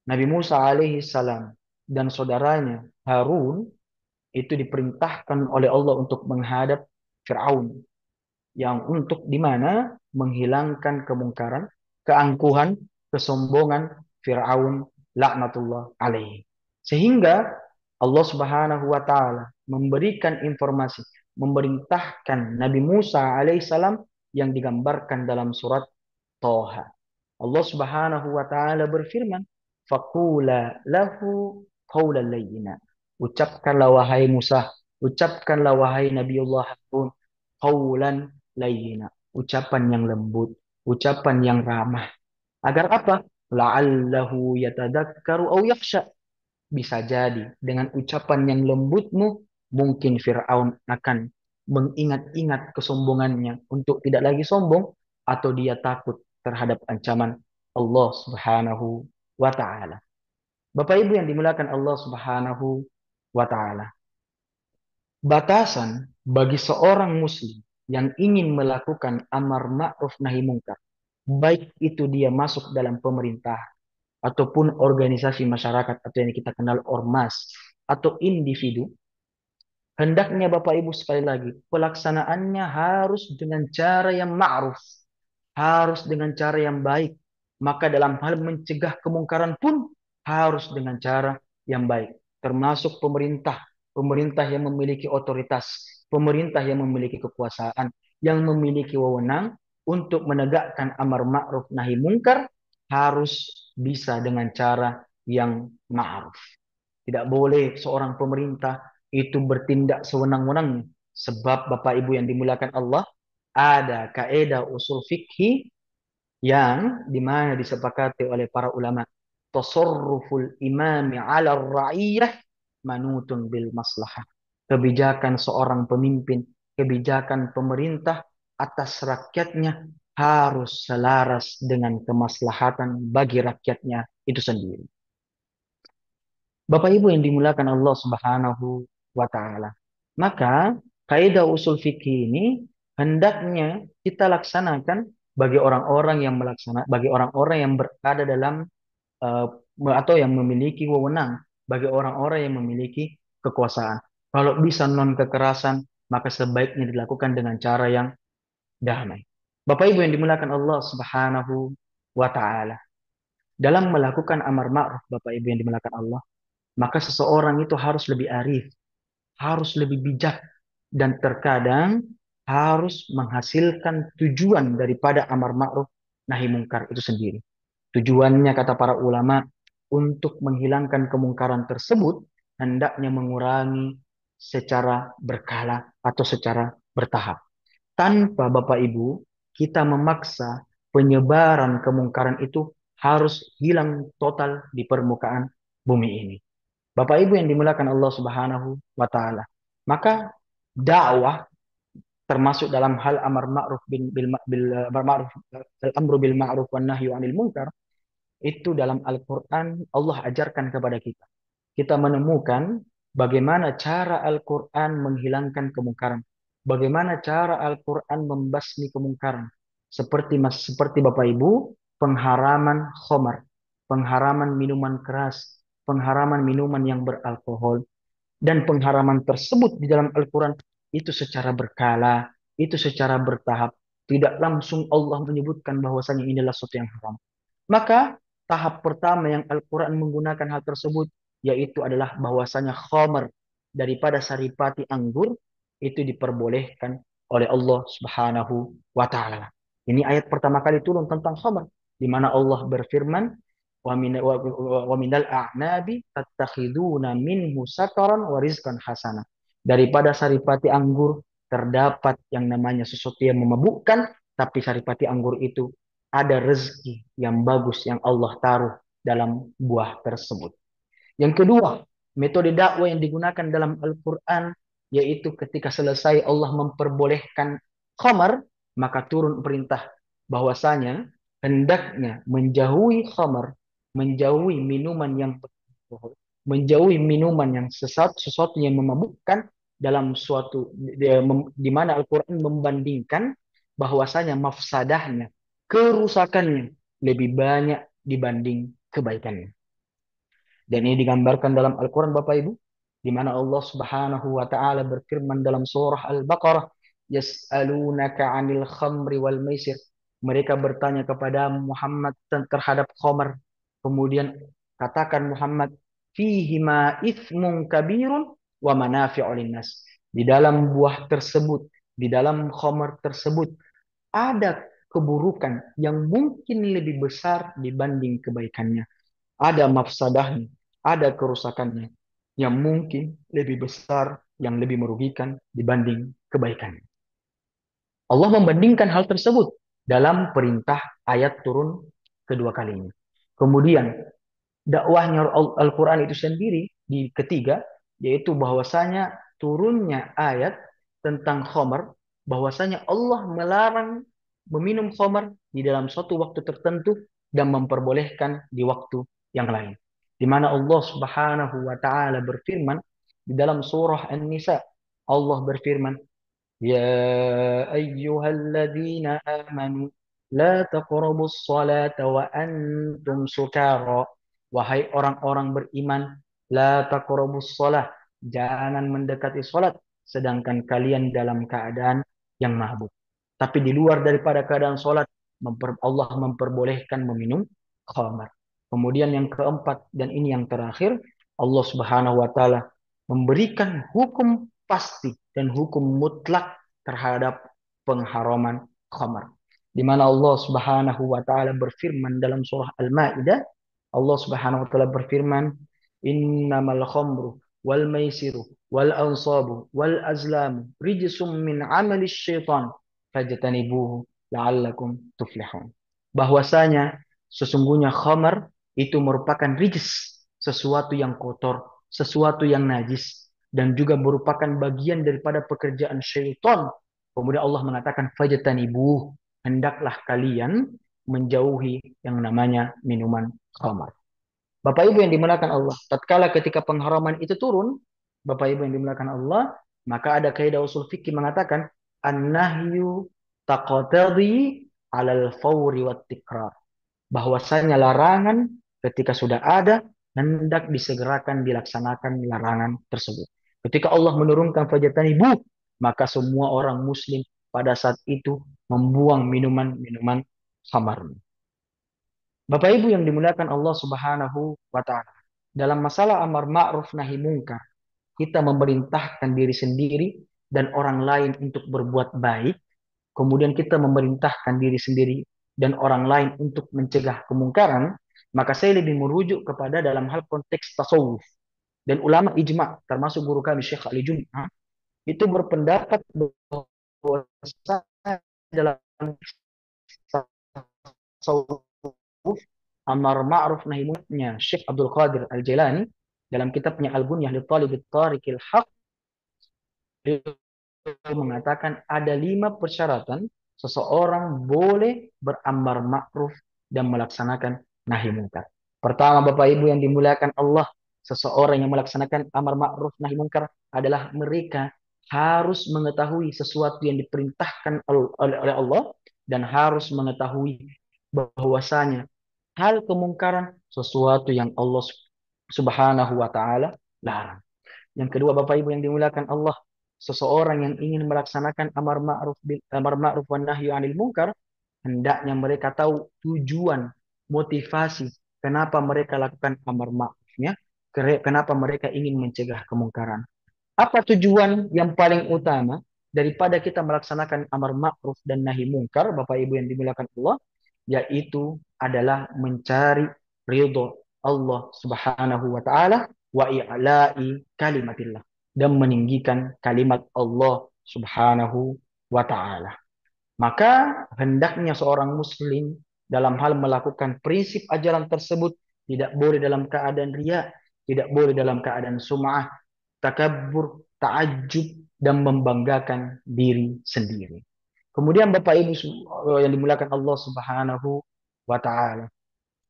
Nabi Musa alaihi salam dan saudaranya Harun itu diperintahkan oleh Allah untuk menghadap Fir'aun, yang untuk di mana menghilangkan kemungkaran, keangkuhan, kesombongan Fir'aun laknatullah alaihi. Sehingga Allah Subhanahu wa taala memberikan informasi, memerintahkan Nabi Musa alaihissalam yang digambarkan dalam surat Toha. Allah Subhanahu wa taala berfirman, "Faqula lahu qawlan layyina." Ucapkanlah wahai Musa, ucapkanlah wahai Nabiullah Harun, qawlan layyina, ucapan yang lembut, ucapan yang ramah. Agar apa? La'allahu yatadakkaru aw yakhsha. Bisa jadi dengan ucapan yang lembutmu, mungkin Fir'aun akan mengingat-ingat kesombongannya untuk tidak lagi sombong, atau dia takut terhadap ancaman Allah Subhanahu wa taala. Bapak Ibu yang dimuliakan Allah Subhanahu wa taala. Batasan bagi seorang muslim yang ingin melakukan amar ma'ruf nahi mungkar, baik itu dia masuk dalam pemerintah ataupun organisasi masyarakat atau yang kita kenal ormas atau individu, hendaknya Bapak Ibu sekali lagi pelaksanaannya harus dengan cara yang ma'ruf, harus dengan cara yang baik. Maka dalam hal mencegah kemungkaran pun harus dengan cara yang baik. Termasuk pemerintah, pemerintah yang memiliki otoritas, pemerintah yang memiliki kekuasaan, yang memiliki wewenang untuk menegakkan amar ma'ruf nahi mungkar, harus bisa dengan cara yang ma'ruf. Tidak boleh seorang pemerintah itu bertindak sewenang-wenangnya. Sebab Bapak Ibu yang dimuliakan Allah, ada kaidah usul fikih yang dimana disepakati oleh para ulama. Tasarruful imami ala ra'iyah manutun bil maslahah. Kebijakan seorang pemimpin, kebijakan pemerintah atas rakyatnya harus selaras dengan kemaslahatan bagi rakyatnya itu sendiri. Bapak Ibu yang dimuliakan Allah Subhanahu wa taala. Maka kaidah usul fikih ini hendaknya kita laksanakan bagi orang-orang yang bagi orang-orang yang berada dalam uh, atau yang memiliki wewenang, bagi orang-orang yang memiliki kekuasaan. Kalau bisa non kekerasan, maka sebaiknya dilakukan dengan cara yang damai. Bapak Ibu yang dimuliakan Allah Subhanahu wa taala. Dalam melakukan amar ma'ruf, Bapak Ibu yang dimuliakan Allah, maka seseorang itu harus lebih arif, harus lebih bijak, dan terkadang harus menghasilkan tujuan daripada amar ma'ruf nahi mungkar itu sendiri. Tujuannya kata para ulama untuk menghilangkan kemungkaran tersebut hendaknya mengurangi secara berkala atau secara bertahap. Tanpa Bapak Ibu kita memaksa penyebaran kemungkaran itu harus hilang total di permukaan bumi ini. Bapak Ibu yang dimuliakan Allah Subhanahu wa taala. Maka dakwah termasuk dalam hal amar ma'ruf amar ma'ruf amru bil ma'ruf wan nahyu 'anil munkar, itu dalam Al-Qur'an Allah ajarkan kepada kita. Kita menemukan bagaimana cara Al-Qur'an menghilangkan kemungkaran. Bagaimana cara Al-Qur'an membasmi kemungkaran. Seperti Bapak Ibu, pengharaman khamar, pengharaman minuman keras, pengharaman minuman yang beralkohol, dan pengharaman tersebut di dalam Al-Quran itu secara berkala, itu secara bertahap. Tidak langsung Allah menyebutkan bahwasanya inilah sesuatu yang haram. Maka tahap pertama yang Al-Quran menggunakan hal tersebut yaitu adalah bahwasanya khamar daripada saripati anggur itu diperbolehkan oleh Allah Subhanahu wa taala. Ini ayat pertama kali turun tentang khamar di mana Allah berfirman, wa minal a'nabi tattakhiduna minhu sakaran wa rizqan hasana. Daripada saripati anggur terdapat yang namanya sesuatu yang memabukkan, tapi saripati anggur itu ada rezeki yang bagus yang Allah taruh dalam buah tersebut. Yang kedua, metode dakwah yang digunakan dalam Al-Quran yaitu ketika selesai Allah memperbolehkan khamar, maka turun perintah bahwasanya hendaknya menjauhi khamar, menjauhi minuman yang beralkohol, menjauhi minuman yang sesuatu yang memabukkan dalam suatu di mana Al-Quran membandingkan bahwasanya mafsadahnya, kerusakannya lebih banyak dibanding kebaikannya. Dan ini digambarkan dalam Al-Quran Bapak Ibu, di mana Allah Subhanahu wa taala berfirman dalam surah Al-Baqarah Yas'alunaka 'anil khamri wal maisir. Mereka bertanya kepada Muhammad terhadap khamar. Kemudian katakan Muhammad, fihima ithmun kabirun wa manafi'u linnas. Di dalam buah tersebut, di dalam khamar tersebut ada keburukan yang mungkin lebih besar dibanding kebaikannya. Ada mafsadahnya, ada kerusakannya yang mungkin lebih besar, yang lebih merugikan dibanding kebaikannya. Allah membandingkan hal tersebut dalam perintah ayat turun kedua kalinya. Kemudian dakwahnya Al-Quran itu sendiri di ketiga, yaitu bahwasanya turunnya ayat tentang khamar, bahwasanya Allah melarang meminum khamar di dalam suatu waktu tertentu dan memperbolehkan di waktu yang lain. Di mana Allah Subhanahu wa taala berfirman di dalam surah An-Nisa, Allah berfirman, يا أيها الذين آمنوا لا تقربوا الصلاة وأنتم سكارى. Wahai orang-orang beriman, la taqrabus shalah, jangan mendekati salat sedangkan kalian dalam keadaan yang mabuk. Tapi di luar daripada keadaan salat, Allah memperbolehkan meminum khamar. Kemudian yang keempat dan ini yang terakhir, Allah Subhanahu wa taala memberikan hukum pasti dan hukum mutlak terhadap pengharaman khamar. Di mana Allah Subhanahu wa taala berfirman dalam surah Al-Maidah, Allah Subhanahu wa taala berfirman, "Innamal khamru wal maisiru wal ansabu wal azlamu rijsum min amali syaitan fajtanibuhu la'allakum tuflihun." Bahwasanya sesungguhnya khamar itu merupakan rijs, sesuatu yang kotor, sesuatu yang najis dan juga merupakan bagian daripada pekerjaan syaitan. Kemudian Allah mengatakan fajtanibuh, hendaklah kalian menjauhi yang namanya minuman khamar. Bapak Ibu yang dimuliakan Allah, tatkala ketika pengharaman itu turun, Bapak Ibu yang dimuliakan Allah, maka ada kaidah usul fikih mengatakan an-nahyu taqtadi 'alal fawri wat tikrar. Bahwasanya larangan ketika sudah ada hendak disegerakan dilaksanakan larangan tersebut. Ketika Allah menurunkan fajtanibu, maka semua orang muslim pada saat itu membuang minuman-minuman khamar. Bapak Ibu yang dimuliakan Allah Subhanahu wa taala. Dalam masalah amar ma'ruf nahi mungkar, kita memerintahkan diri sendiri dan orang lain untuk berbuat baik, kemudian kita memerintahkan diri sendiri dan orang lain untuk mencegah kemungkaran, maka saya lebih merujuk kepada dalam hal konteks tasawuf. Dan ulama ijma, termasuk guru kami Syekh Ali Jum'ah, itu berpendapat bahwa dalam tasawuf amar ma'ruf nahi munkarnya Syekh Abdul Qadir Al-Jailani dalam kitabnya Al-Bunyah li Talibit Tariqil Haq mengatakan ada 5 persyaratan seseorang boleh beramar ma'ruf dan melaksanakan nahi munkar. Pertama, Bapak Ibu yang dimuliakan Allah, seseorang yang melaksanakan amar ma'ruf nahi munkar adalah mereka harus mengetahui sesuatu yang diperintahkan oleh Allah dan harus mengetahui bahwasanya hal kemungkaran sesuatu yang Allah Subhanahu wa taala larang. Yang kedua, Bapak Ibu yang dimuliakan Allah, seseorang yang ingin melaksanakan amar ma'ruf wan nahyi 'anil munkar, hendaknya mereka tahu tujuan, motivasi kenapa mereka lakukan amar ma'rufnya, kenapa mereka ingin mencegah kemungkaran. Apa tujuan yang paling utama daripada kita melaksanakan amar ma'ruf dan nahi mungkar, Bapak Ibu yang dimuliakan Allah, yaitu adalah mencari ridho Allah Subhanahu wa taala wa i'la'i kalimatillah, dan meninggikan kalimat Allah Subhanahu wa taala. Maka hendaknya seorang muslim dalam hal melakukan prinsip ajaran tersebut tidak boleh dalam keadaan riya, tidak boleh dalam keadaan sum'ah, takabbur, ta'ajjub dan membanggakan diri sendiri. Kemudian Bapak Ibu yang dimuliakan Allah Subhanahu wa taala.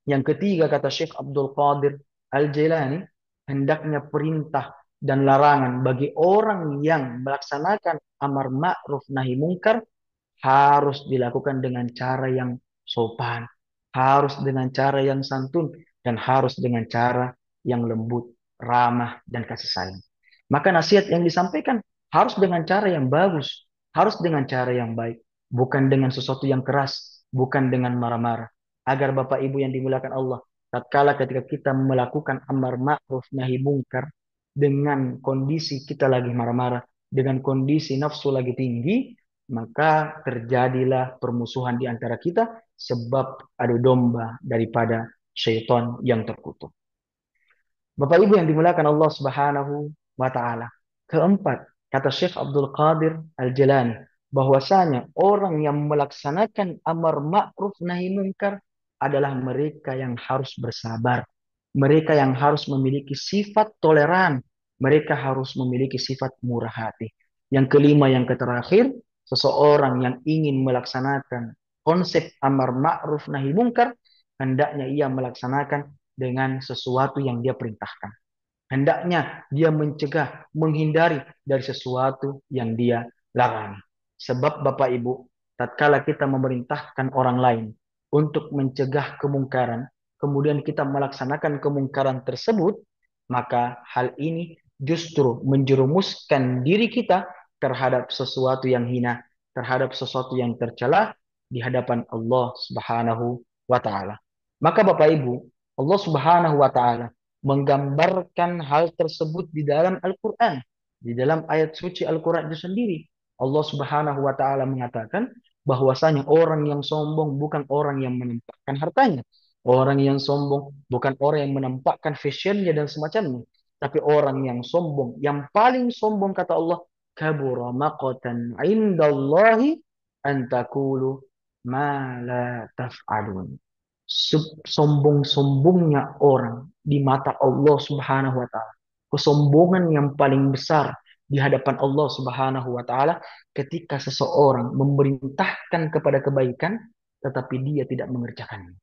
Yang ketiga kata Syekh Abdul Qadir Al-Jailani, hendaknya perintah dan larangan bagi orang yang melaksanakan amar ma'ruf nahi mungkar harus dilakukan dengan cara yang sopan, harus dengan cara yang santun, dan harus dengan cara yang lembut, ramah, dan kasih sayang. Maka nasihat yang disampaikan harus dengan cara yang bagus, harus dengan cara yang baik, bukan dengan sesuatu yang keras, bukan dengan marah-marah. Agar Bapak Ibu yang dimuliakan Allah, tatkala ketika kita melakukan amar ma'ruf nahi mungkar dengan kondisi kita lagi marah-marah, dengan kondisi nafsu lagi tinggi, maka terjadilah permusuhan di antara kita sebab adu domba daripada syaitan yang terkutuk. Bapak Ibu yang dimuliakan Allah Subhanahu wa taala. Keempat, kata Syekh Abdul Qadir Al-Jilani, bahwasanya orang yang melaksanakan amar ma'ruf nahi munkar adalah mereka yang harus bersabar. Mereka yang harus memiliki sifat toleran. Mereka harus memiliki sifat murah hati. Yang kelima, yang terakhir, seseorang yang ingin melaksanakan konsep amar ma'ruf nahi munkar, hendaknya ia melaksanakan dengan sesuatu yang dia perintahkan. Hendaknya dia mencegah, menghindari dari sesuatu yang dia larang. Sebab Bapak Ibu, tatkala kita memerintahkan orang lain untuk mencegah kemungkaran, kemudian kita melaksanakan kemungkaran tersebut, maka hal ini justru menjerumuskan diri kita terhadap sesuatu yang hina, terhadap sesuatu yang tercela di hadapan Allah Subhanahu wa taala. Maka Bapak Ibu, Allah Subhanahu wa taala menggambarkan hal tersebut di dalam Al-Quran. Di dalam ayat suci Al-Quran itu sendiri. Allah Subhanahu wa Ta'ala mengatakan bahwasanya orang yang sombong bukan orang yang menampakkan hartanya. Orang yang sombong bukan orang yang menampakkan fashionnya dan semacamnya. Tapi orang yang sombong, yang paling sombong kata Allah, kabura maqatan indallahi antakulu ma la taf'alun. Sombong-sombongnya orang di mata Allah Subhanahu wa taala. Kesombongan yang paling besar di hadapan Allah Subhanahu wa taala ketika seseorang memerintahkan kepada kebaikan tetapi dia tidak mengerjakannya.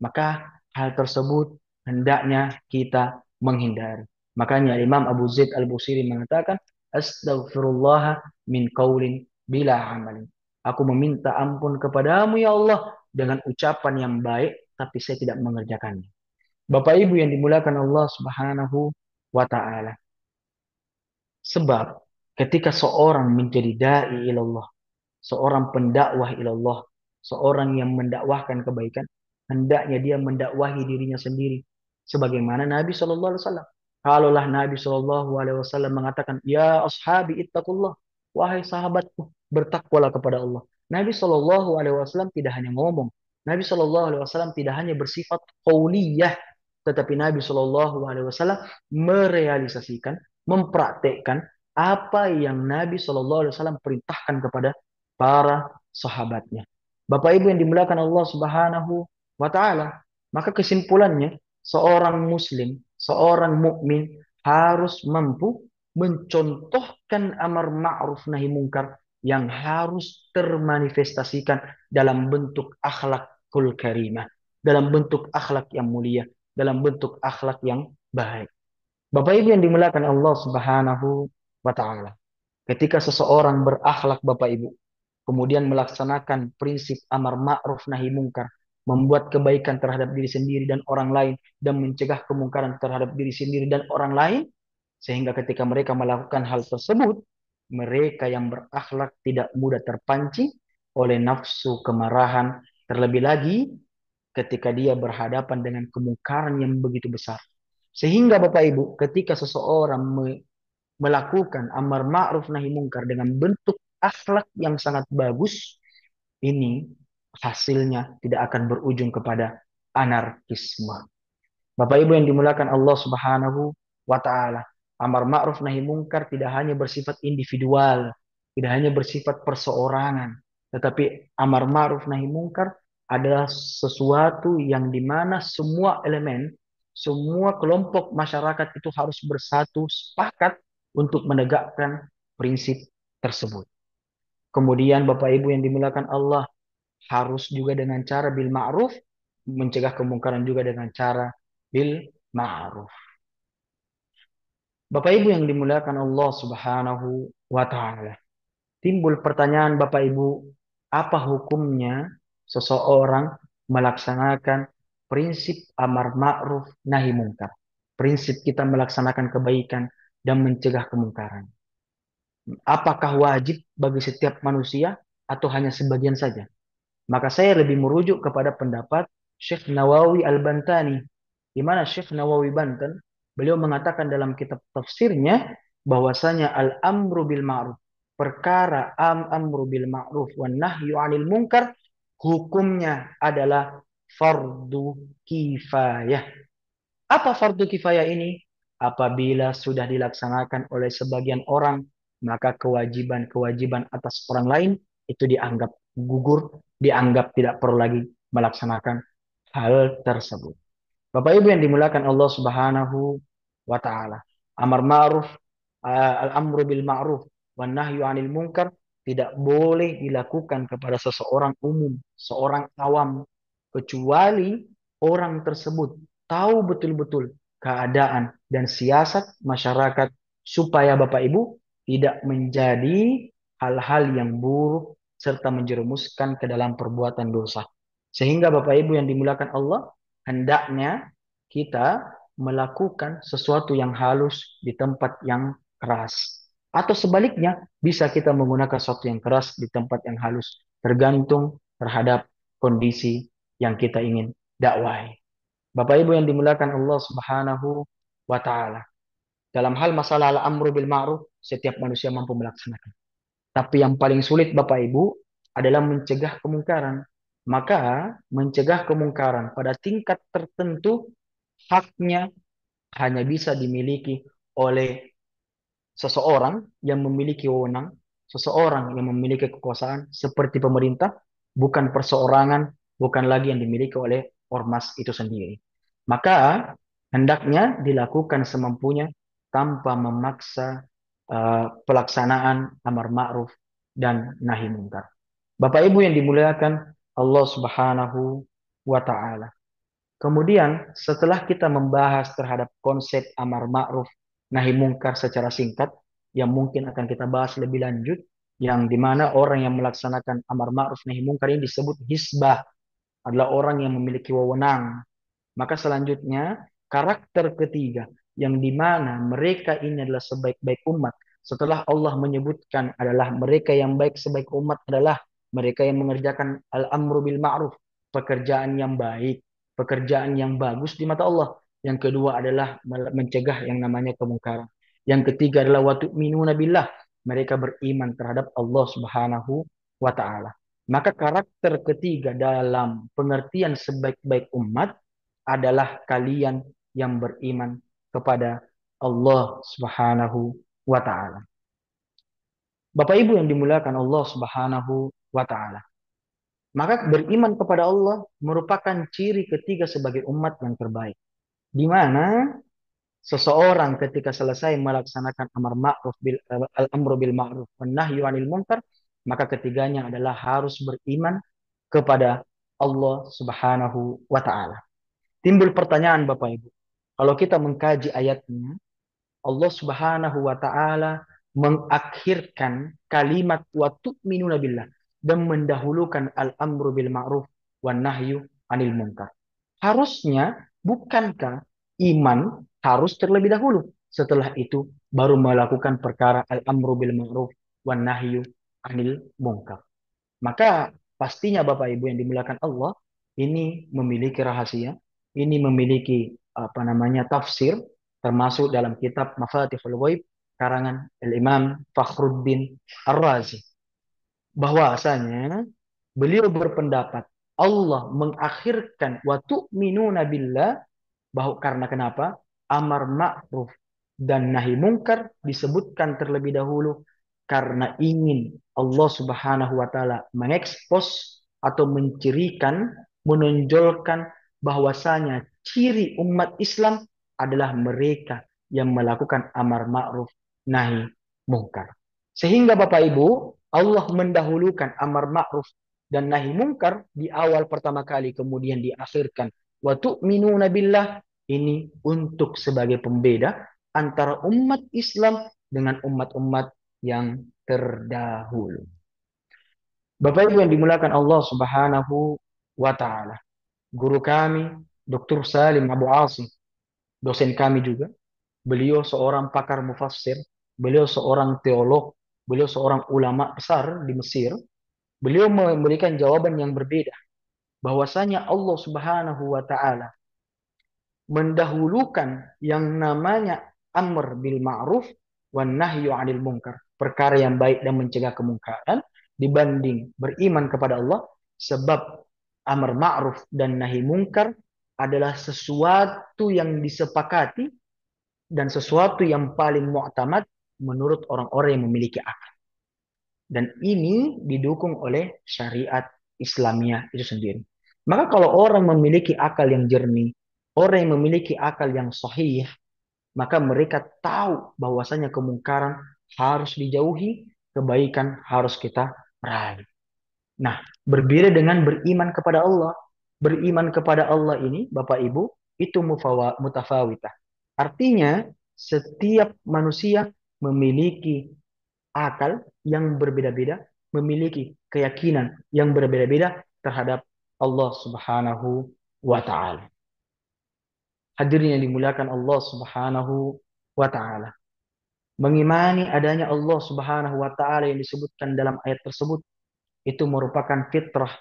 Maka hal tersebut hendaknya kita menghindari. Makanya Imam Abu Zaid Al-Busiri mengatakan, Astaghfirullah min qaulin bila amalin. Aku meminta ampun kepadamu ya Allah dengan ucapan yang baik, tapi saya tidak mengerjakannya. Bapak Ibu yang dimuliakan Allah Subhanahu wa Ta'ala. Sebab ketika seorang menjadi dai ilallah, seorang pendakwah ilallah, seorang yang mendakwahkan kebaikan, hendaknya dia mendakwahi dirinya sendiri. Sebagaimana Nabi Shallallahu Alaihi Wasallam. Kalaulah Nabi Shallallahu Alaihi Wasallam mengatakan, Ya ashabi ittaqullah, wahai sahabatku, bertakwalah kepada Allah. Nabi Shallallahu Alaihi Wasallam tidak hanya ngomong, Nabi Shallallahu Alaihi Wasallam tidak hanya bersifat qauliyah, tetapi Nabi Shallallahu Alaihi Wasallam merealisasikan, mempraktekkan apa yang Nabi Shallallahu Alaihi Wasallam perintahkan kepada para sahabatnya. Bapak Ibu yang dimuliakan Allah Subhanahu wa taala, maka kesimpulannya seorang muslim, seorang mukmin harus mampu mencontohkan amar ma'ruf nahi mungkar yang harus termanifestasikan dalam bentuk akhlakul karimah, dalam bentuk akhlak yang mulia, dalam bentuk akhlak yang baik. Bapak Ibu yang dimuliakan Allah Subhanahu wa taala. Ketika seseorang berakhlak Bapak Ibu, kemudian melaksanakan prinsip amar ma'ruf nahi mungkar, membuat kebaikan terhadap diri sendiri dan orang lain, dan mencegah kemungkaran terhadap diri sendiri dan orang lain, sehingga ketika mereka melakukan hal tersebut, mereka yang berakhlak tidak mudah terpancing oleh nafsu kemarahan, terlebih lagi ketika dia berhadapan dengan kemungkaran yang begitu besar. Sehingga Bapak Ibu, ketika seseorang melakukan amar ma'ruf nahi mungkar dengan bentuk akhlak yang sangat bagus, ini hasilnya tidak akan berujung kepada anarkisme. Bapak Ibu yang dimuliakan Allah Subhanahu wa taala, amar ma'ruf nahi mungkar tidak hanya bersifat individual, tidak hanya bersifat perseorangan, tetapi amar ma'ruf nahi mungkar adalah sesuatu yang dimana semua elemen, semua kelompok masyarakat itu harus bersatu sepakat untuk menegakkan prinsip tersebut. Kemudian Bapak Ibu yang dimuliakan Allah, harus juga dengan cara bil ma'ruf, mencegah kemungkaran juga dengan cara bil ma'ruf. Bapak Ibu yang dimuliakan Allah Subhanahu wa taala. Timbul pertanyaan Bapak Ibu, apa hukumnya seseorang melaksanakan prinsip amar ma'ruf nahi mungkar? Prinsip kita melaksanakan kebaikan dan mencegah kemungkaran. Apakah wajib bagi setiap manusia atau hanya sebagian saja? Maka saya lebih merujuk kepada pendapat Syekh Nawawi Al-Bantani, di mana Syekh Nawawi Banten beliau mengatakan dalam kitab tafsirnya bahwasanya al-amru bil ma'ruf, perkara amru bil ma'ruf wan nahyu 'anil munkar, hukumnya adalah fardu kifayah. Apa fardu kifayah ini? Apabila sudah dilaksanakan oleh sebagian orang, maka kewajiban-kewajiban atas orang lain itu dianggap gugur, dianggap tidak perlu lagi melaksanakan hal tersebut. Bapak Ibu yang dimuliakan Allah Subhanahu wa taala. Amar ma'ruf, al-amru bil ma'ruf wan nahyu 'anil munkar tidak boleh dilakukan kepada seseorang umum, seorang awam, kecuali orang tersebut tahu betul-betul keadaan dan siasat masyarakat supaya Bapak Ibu tidak menjadi hal-hal yang buruk serta menjerumuskan ke dalam perbuatan dosa. Sehingga Bapak Ibu yang dimuliakan Allah, hendaknya kita melakukan sesuatu yang halus di tempat yang keras. Atau sebaliknya, bisa kita menggunakan sesuatu yang keras di tempat yang halus. Tergantung terhadap kondisi yang kita ingin dakwai. Bapak Ibu yang dimuliakan Allah Subhanahu wa taala. Dalam hal masalah al-amru bil ma'ruf, setiap manusia mampu melaksanakan. Tapi yang paling sulit Bapak Ibu adalah mencegah kemungkaran. Maka mencegah kemungkaran pada tingkat tertentu haknya hanya bisa dimiliki oleh seseorang yang memiliki wewenang, seseorang yang memiliki kekuasaan seperti pemerintah, bukan perseorangan, bukan lagi yang dimiliki oleh ormas itu sendiri. Maka hendaknya dilakukan semampunya tanpa memaksa pelaksanaan amar ma'ruf dan nahi munkar. Bapak Ibu yang dimuliakan Allah Subhanahu wa taala. Kemudian setelah kita membahas terhadap konsep amar ma'ruf nahi mungkar secara singkat, yang mungkin akan kita bahas lebih lanjut, yang dimana orang yang melaksanakan amar ma'ruf nahi mungkar ini disebut hisbah, adalah orang yang memiliki wewenang. Maka selanjutnya karakter ketiga yang dimana mereka ini adalah sebaik-baik umat. Setelah Allah menyebutkan adalah mereka yang baik sebaik umat adalah mereka yang mengerjakan al-amru bil ma'ruf, pekerjaan yang baik, pekerjaan yang bagus di mata Allah. Yang kedua adalah mencegah yang namanya kemungkaran. Yang ketiga adalah wa tu'minuna billah, mereka beriman terhadap Allah Subhanahu wa taala. Maka karakter ketiga dalam pengertian sebaik-baik umat adalah kalian yang beriman kepada Allah Subhanahu wa taala. Bapak Ibu yang dimuliakan Allah Subhanahu wa taala. Maka beriman kepada Allah merupakan ciri ketiga sebagai umat yang terbaik. Di mana seseorang ketika selesai melaksanakan amar ma'ruf bil al-amru bil ma'ruf wan nahyu 'anil munkar, maka ketiganya adalah harus beriman kepada Allah Subhanahu wa taala. Timbul pertanyaan Bapak Ibu. Kalau kita mengkaji ayatnya, Allah Subhanahu wa taala mengakhirkan kalimat wa tu'minuna billah dan mendahulukan al-amru bil ma'ruf wan nahyu 'anil munkar. Harusnya bukankah iman harus terlebih dahulu? Setelah itu baru melakukan perkara al-amru bil ma'ruf wan nahyu 'anil munkar. Maka pastinya Bapak Ibu yang dimuliakan Allah, ini memiliki rahasia, ini memiliki apa namanya tafsir, termasuk dalam kitab Mafatihul Ghaib karangan Al-Imam Fakhruddin Ar-Razi. Bahwasanya beliau berpendapat Allah mengakhirkan wa tu'minuna billah, bahwa karena kenapa? Amar ma'ruf dan nahi mungkar disebutkan terlebih dahulu karena ingin Allah Subhanahu wa taala mengekspos atau mencirikan, menonjolkan bahwasanya ciri umat Islam adalah mereka yang melakukan amar ma'ruf nahi mungkar. Sehingga Bapak Ibu, Allah mendahulukan amar ma'ruf dan nahi mungkar di awal pertama kali, kemudian diakhirkan wa tu'minuna billah, ini untuk sebagai pembeda antara umat Islam dengan umat-umat yang terdahulu. Bapak Ibu yang dimuliakan Allah Subhanahu wa taala. Guru kami Dr. Salim Abu Asim, dosen kami juga. Beliau seorang pakar mufassir, beliau seorang teolog, beliau seorang ulama besar di Mesir, beliau memberikan jawaban yang berbeda, bahwasanya Allah Subhanahu wa taala mendahulukan yang namanya amr bil ma'ruf wan nahyu 'anil munkar, perkara yang baik dan mencegah kemungkaran, dibanding beriman kepada Allah, sebab amr ma'ruf dan nahi munkar adalah sesuatu yang disepakati dan sesuatu yang paling mu'tamad menurut orang-orang yang memiliki akal. Dan ini didukung oleh syariat Islamiyah itu sendiri. Maka kalau orang memiliki akal yang jernih, orang yang memiliki akal yang sahih, maka mereka tahu bahwasanya kemungkaran harus dijauhi, kebaikan harus kita raih. Nah, berbeda dengan beriman kepada Allah. Beriman kepada Allah ini, Bapak Ibu, itu mutafawitah. Artinya, setiap manusia memiliki akal yang berbeda-beda, memiliki keyakinan yang berbeda-beda terhadap Allah Subhanahu wa taala. Hadirin yang dimuliakan Allah Subhanahu wa taala. Mengimani adanya Allah Subhanahu wa taala yang disebutkan dalam ayat tersebut itu merupakan fitrah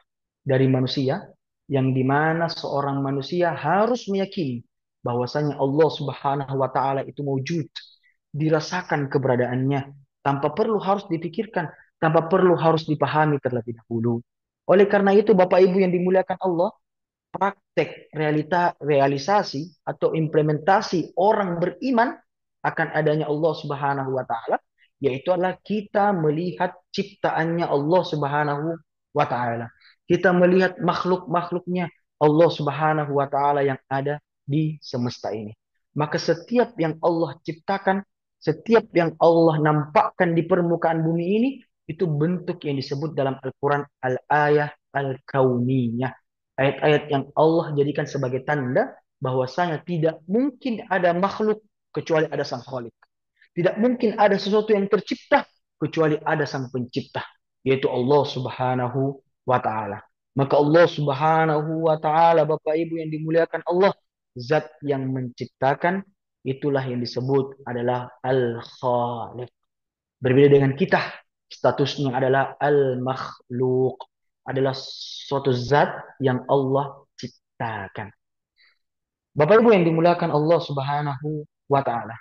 dari manusia, yang dimana seorang manusia harus meyakini bahwasanya Allah Subhanahu wa taala itu wujud, dirasakan keberadaannya tanpa perlu harus dipikirkan, tanpa perlu harus dipahami terlebih dahulu. Oleh karena itu Bapak Ibu yang dimuliakan Allah, praktek realisasi atau implementasi orang beriman akan adanya Allah Subhanahu wa taala, yaitu adalah kita melihat ciptaannya Allah Subhanahu wa taala. Kita melihat makhluk-makhluknya Allah Subhanahu wa taala yang ada di semesta ini. Maka setiap yang Allah ciptakan, setiap yang Allah nampakkan di permukaan bumi ini, itu bentuk yang disebut dalam Al-Quran al-ayah al-kauniyah. Ayat-ayat yang Allah jadikan sebagai tanda bahwasanya tidak mungkin ada makhluk kecuali ada sang Khalik. Tidak mungkin ada sesuatu yang tercipta kecuali ada sang pencipta, yaitu Allah Subhanahu wa taala. Maka Allah Subhanahu wa taala, Bapak Ibu yang dimuliakan Allah, zat yang menciptakan, itulah yang disebut adalah Al-Khaliq. Berbeda dengan kita, statusnya adalah al-makhluk, adalah suatu zat yang Allah ciptakan. Bapak Ibu yang dimuliakan Allah Subhanahu wa taala.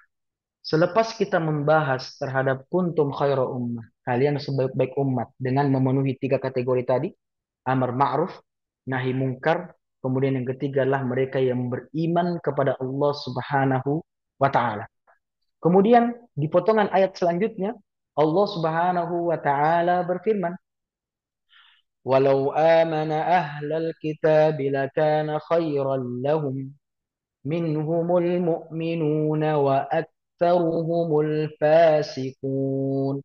Selepas kita membahas terhadap kuntum khaira ummah, kalian sebaik-baik umat dengan memenuhi tiga kategori tadi, amar ma'ruf, nahi mungkar, kemudian yang ketiga adalah mereka yang beriman kepada Allah Subhanahu wa taala. Kemudian di potongan ayat selanjutnya Allah Subhanahu wa taala berfirman, "Walau amana ahlal kitab lakana khairan lahum minhumul mu'minuna wa aktsaruhumul fasiqun."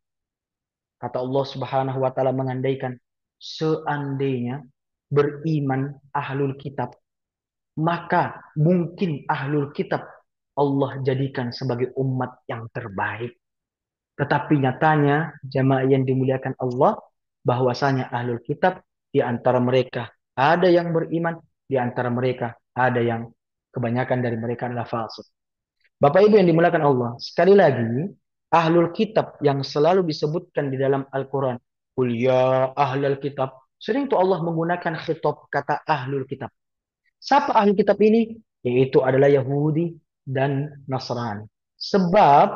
Kata Allah Subhanahu wa taala mengandaikan, seandainya beriman ahlul kitab, maka mungkin ahlul kitab Allah jadikan sebagai umat yang terbaik. Tetapi nyatanya jamaah yang dimuliakan Allah, bahwasanya ahlul kitab di antara mereka ada yang beriman, di antara mereka ada yang kebanyakan dari mereka adalah fasik. Bapak Ibu yang dimuliakan Allah, sekali lagi ahlul kitab yang selalu disebutkan di dalam Al-Quran, Qul ya ahlul kitab, sering tuh Allah menggunakan khitab kata ahlul kitab. Siapa ahli kitab ini? Yaitu adalah Yahudi dan Nasrani. Sebab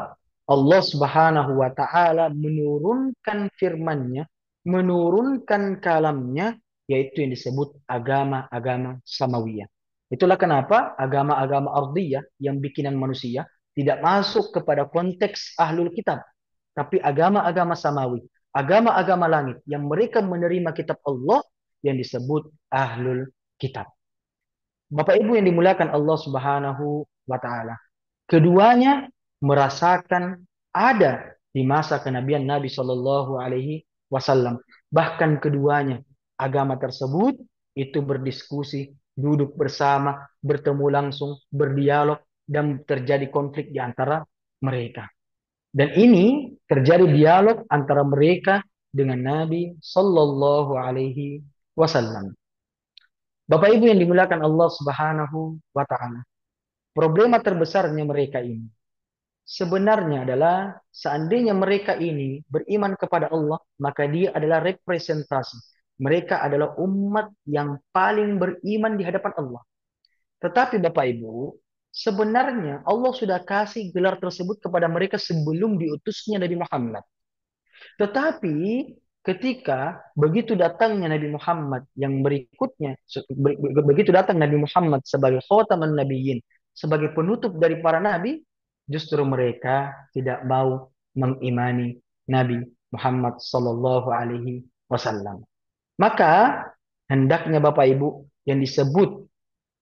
Allah Subhanahu wa taala menurunkan firman-Nya, menurunkan kalamnya, yaitu yang disebut agama-agama samawiyah. Itulah kenapa agama-agama ardiyah yang bikinan manusia tidak masuk kepada konteks ahlul kitab, tapi agama-agama samawi, agama-agama langit yang mereka menerima kitab Allah yang disebut ahlul kitab. Bapak Ibu yang dimuliakan Allah Subhanahu wa taala. Keduanya merasakan ada di masa kenabian Nabi Shallallahu alaihi wasallam. Bahkan keduanya agama tersebut itu berdiskusi, duduk bersama, bertemu langsung, berdialog, dan terjadi konflik di antara mereka. Dan ini terjadi dialog antara mereka dengan Nabi Shallallahu alaihi wasallam. Bapak Ibu yang dimuliakan Allah Subhanahu wa taala. Problema terbesarnya mereka ini, sebenarnya adalah seandainya mereka ini beriman kepada Allah, maka dia adalah representasi. Mereka adalah umat yang paling beriman di hadapan Allah. Tetapi Bapak Ibu, sebenarnya Allah sudah kasih gelar tersebut kepada mereka sebelum diutusnya Nabi Muhammad. Tetapi ketika begitu datangnya Nabi Muhammad yang berikutnya, begitu datang Nabi Muhammad sebagai khataman nabiyyin, sebagai penutup dari para nabi, justru mereka tidak mau mengimani Nabi Muhammad sallallahu alaihi wasallam. Maka hendaknya Bapak Ibu yang disebut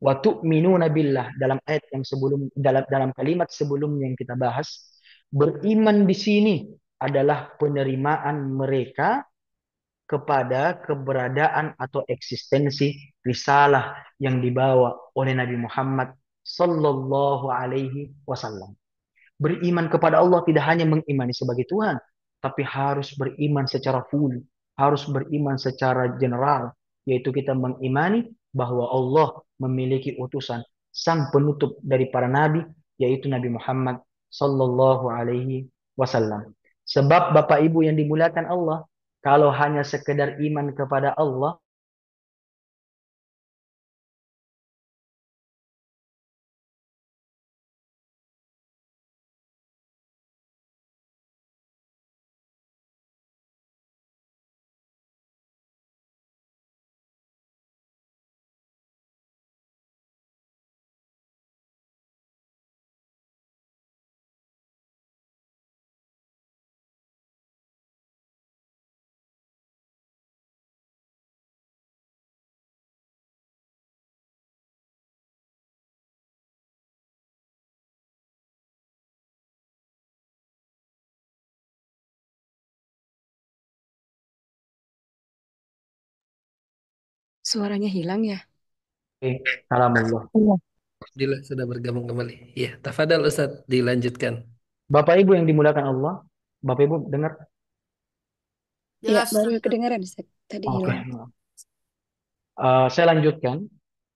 wa tu'minuna billah dalam ayat yang sebelum dalam kalimat sebelumnya yang kita bahas, beriman di sini adalah penerimaan mereka kepada keberadaan atau eksistensi risalah yang dibawa oleh Nabi Muhammad sallallahu alaihi wasallam. Beriman kepada Allah tidak hanya mengimani sebagai Tuhan, tapi harus beriman secara full, harus beriman secara general, yaitu kita mengimani bahwa Allah memiliki utusan sang penutup dari para nabi, yaitu Nabi Muhammad sallallahu alaihi wasallam. Sebab Bapak Ibu yang dimuliakan Allah, kalau hanya sekedar iman kepada Allah, Suaranya hilang ya? kalamullah. Dila sudah bergabung kembali. Iya, tafadhal Ustaz, dilanjutkan. Bapak Ibu yang dimuliakan Allah, Bapak Ibu dengar? Iya, Jelas, baru Ustaz. kedengaran Ustaz. Tadi Oke. hilang. Saya lanjutkan.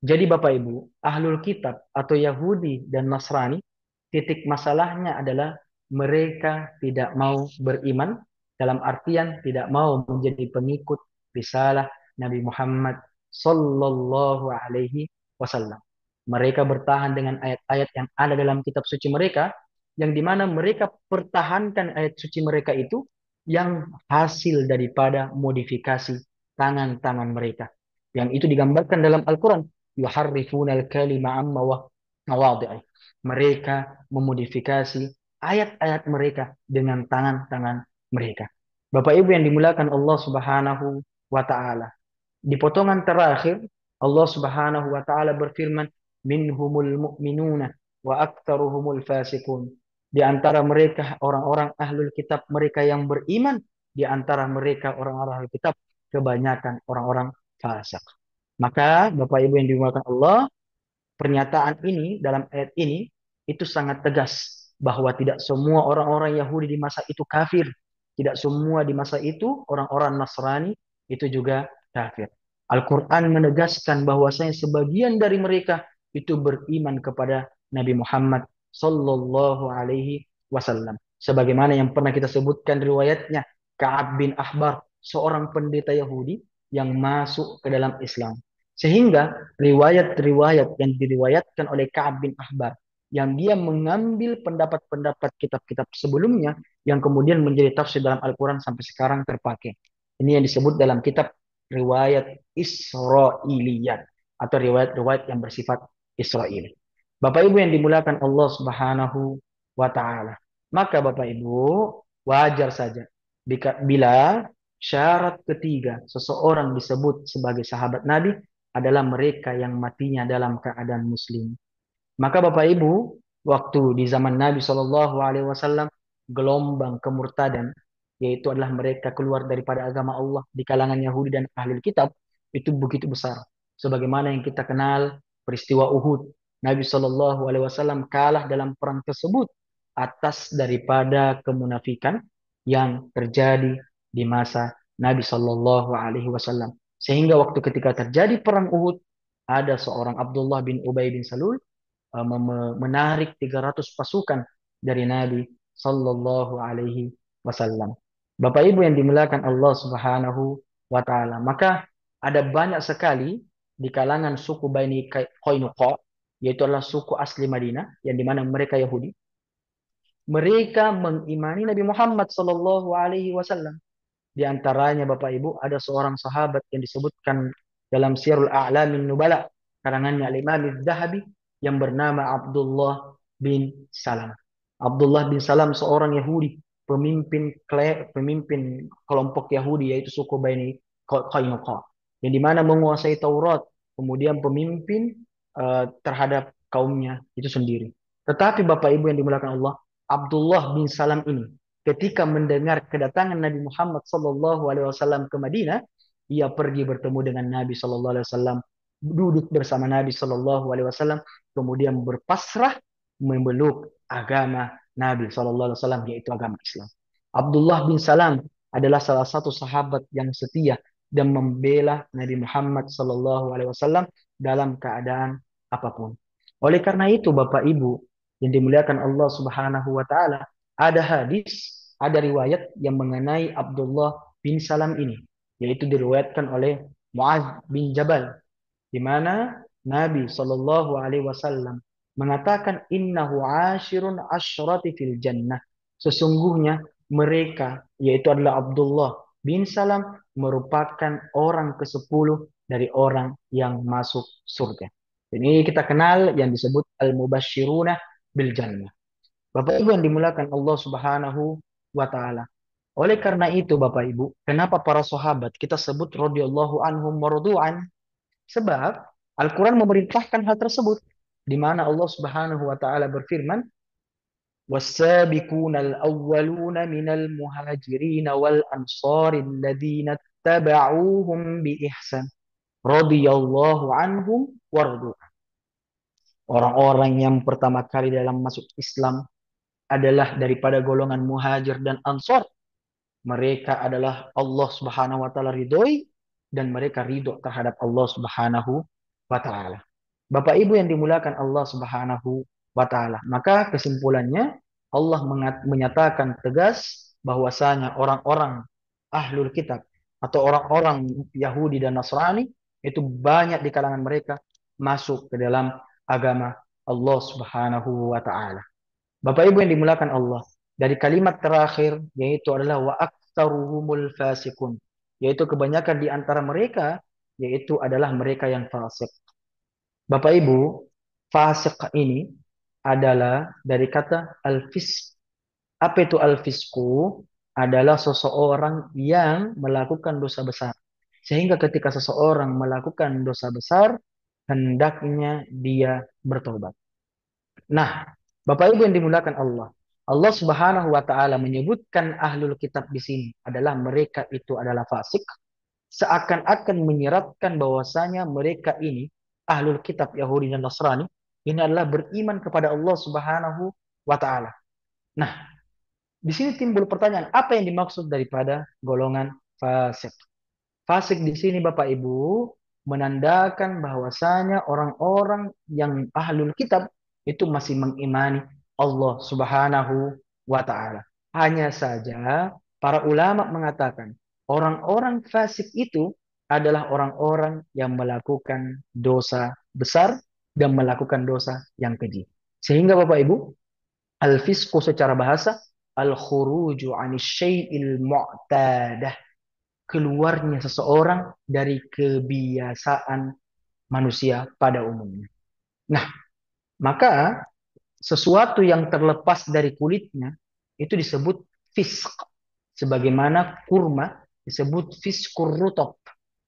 Jadi Bapak Ibu, Ahlul Kitab atau Yahudi dan Nasrani, titik masalahnya adalah mereka tidak mau beriman, dalam artian tidak mau menjadi pengikut risalah Nabi Muhammad Sallallahu Alaihi Wasallam. Mereka bertahan dengan ayat-ayat yang ada dalam kitab suci mereka, yang dimana mereka pertahankan ayat suci mereka itu yang hasil daripada modifikasi tangan-tangan mereka. Yang itu digambarkan dalam Al-Quran. Yuharrifuna al-kalima amma mawadhi'i. Mereka memodifikasi ayat-ayat mereka dengan tangan-tangan mereka. Bapak Ibu yang dimuliakan Allah Subhanahu wa taala. Di potongan terakhir Allah Subhanahu wa taala berfirman, "Minhumul mu'minuna wa aktsaruhumul fasiqun." Di antara mereka orang-orang ahlul kitab mereka yang beriman, di antara mereka orang-orang ahlul kitab kebanyakan orang-orang fasik. Maka Bapak Ibu yang dimuliakan Allah, pernyataan ini dalam ayat ini itu sangat tegas bahwa tidak semua orang-orang Yahudi di masa itu kafir. Tidak semua di masa itu orang-orang Nasrani itu juga kafir. Al-Quran menegaskan bahwasanya sebagian dari mereka itu beriman kepada Nabi Muhammad Sallallahu Alaihi Wasallam. Sebagaimana yang pernah kita sebutkan riwayatnya, Ka'ab bin Ahbar, seorang pendeta Yahudi yang masuk ke dalam Islam. Sehingga riwayat-riwayat yang diriwayatkan oleh Ka'ab bin Ahbar, yang dia mengambil pendapat-pendapat kitab-kitab sebelumnya, yang kemudian menjadi tafsir dalam Al-Quran sampai sekarang terpakai. Ini yang disebut dalam kitab riwayat Israiliyat atau riwayat-riwayat yang bersifat Israeli. Bapak Ibu yang dimuliakan Allah Subhanahu wa taala. Maka Bapak Ibu, wajar saja bila syarat ketiga seseorang disebut sebagai sahabat Nabi adalah mereka yang matinya dalam keadaan muslim. Maka Bapak Ibu, waktu di zaman Nabi Shallallahu Alaihi Wasallam, gelombang kemurtadan, yaitu adalah mereka keluar daripada agama Allah di kalangan Yahudi dan ahli kitab, itu begitu besar. Sebagaimana yang kita kenal peristiwa Uhud, Nabi Shallallahu Alaihi Wasallam kalah dalam perang tersebut atas daripada kemunafikan yang terjadi di masa Nabi Shallallahu Alaihi Wasallam. Sehingga waktu ketika terjadi perang Uhud, ada seorang Abdullah bin Ubay bin Salul menarik 300 pasukan dari Nabi Sallallahu Alaihi Wasallam. Bapak Ibu yang dimuliakan Allah Subhanahu wa Ta'ala, maka ada banyak sekali di kalangan suku Bani Qainuqa, yaitu adalah suku asli Madinah, yang dimana mereka Yahudi. Mereka mengimani Nabi Muhammad Sallallahu Alaihi Wasallam. Di antaranya Bapak Ibu ada seorang sahabat yang disebutkan dalam Syiarul A'lamin Nubala karangannya Al-Imam Az-Zahabi yang bernama Abdullah bin Salam. Abdullah bin Salam seorang Yahudi, pemimpin kelompok Yahudi yaitu suku Bani Qainuqa yang dimana menguasai Taurat, kemudian pemimpin terhadap kaumnya itu sendiri. Tetapi Bapak Ibu yang dimuliakan Allah, Abdullah bin Salam ini ketika mendengar kedatangan Nabi Muhammad SAW ke Madinah, ia pergi bertemu dengan Nabi SAW, duduk bersama Nabi SAW, kemudian berpasrah memeluk agama Nabi SAW, yaitu agama Islam. Abdullah bin Salam adalah salah satu sahabat yang setia dan membela Nabi Muhammad SAW dalam keadaan apapun. Oleh karena itu, Bapak Ibu yang dimuliakan Allah Subhanahu wa Ta'ala, ada hadis, ada riwayat yang mengenai Abdullah bin Salam ini, yaitu diriwayatkan oleh Muaz bin Jabal, di mana Nabi Shallallahu Alaihi Wasallam mengatakan innahu ashirun asyrati fil jannah. Sesungguhnya mereka, yaitu adalah Abdullah bin Salam, merupakan orang ke-10 dari orang yang masuk surga. Ini kita kenal yang disebut al-mubashiruna bil jannah. Bapak Ibu yang dimuliakan Allah Subhanahu wa Ta'ala. Oleh karena itu Bapak Ibu, kenapa para sahabat kita sebut radhiyallahu anhum mardu'an? Sebab Al-Quran memerintahkan hal tersebut, di mana Allah Subhanahu wa Ta'ala berfirman, وَالسَّابِقُونَ الْأَوَّلُونَ مِنَ الْمُهَاجِرِينَ وَالْأَنصَارِ الَّذِينَ اتَّبَعُوهُمْ بِإِحْسَانٍ رَضِيَ اللَّهُ عَنْهُمْ وَرَضُوا عَنْهُ. Orang-orang yang pertama kali dalam masuk Islam adalah daripada golongan muhajir dan ansor. Mereka adalah Allah Subhanahu wa Ta'ala ridhoi dan mereka ridho terhadap Allah Subhanahu wa Ta'ala. Bapak Ibu yang dimuliakan Allah Subhanahu wa Ta'ala, maka kesimpulannya Allah menyatakan tegas bahwasanya orang-orang ahlul kitab atau orang-orang Yahudi dan Nasrani itu banyak di kalangan mereka masuk ke dalam agama Allah Subhanahu wa Ta'ala. Bapak Ibu yang dimuliakan Allah, dari kalimat terakhir yaitu adalah wa aktsaruhumul fasikun, yaitu kebanyakan di antara mereka yaitu adalah mereka yang fasik. Bapak Ibu, fasik ini adalah dari kata al-fisq. Apa itu al-fisqu? Adalah seseorang yang melakukan dosa besar. Sehingga ketika seseorang melakukan dosa besar, hendaknya dia bertobat. Nah, Bapak Ibu yang dimuliakan Allah, Allah Subhanahu wa Ta'ala menyebutkan ahlul kitab di sini adalah mereka itu adalah fasik, seakan-akan menyeratkan bahwasanya mereka ini ahlul kitab Yahudi dan Nasrani ini adalah beriman kepada Allah Subhanahu wa Ta'ala. Nah, di sini timbul pertanyaan, apa yang dimaksud daripada golongan fasik? Fasik di sini Bapak Ibu menandakan bahwasanya orang-orang yang ahlul kitab itu masih mengimani Allah Subhanahu wa Ta'ala. Hanya saja para ulama mengatakan orang-orang fasik itu adalah orang-orang yang melakukan dosa besar dan melakukan dosa yang keji. Sehingga Bapak Ibu, al-fisqu secara bahasa al-khuruju 'anis syai'il mu'tadah, keluarnya seseorang dari kebiasaan manusia pada umumnya. Nah, maka sesuatu yang terlepas dari kulitnya itu disebut fisk. Sebagaimana kurma disebut fiskur rutob.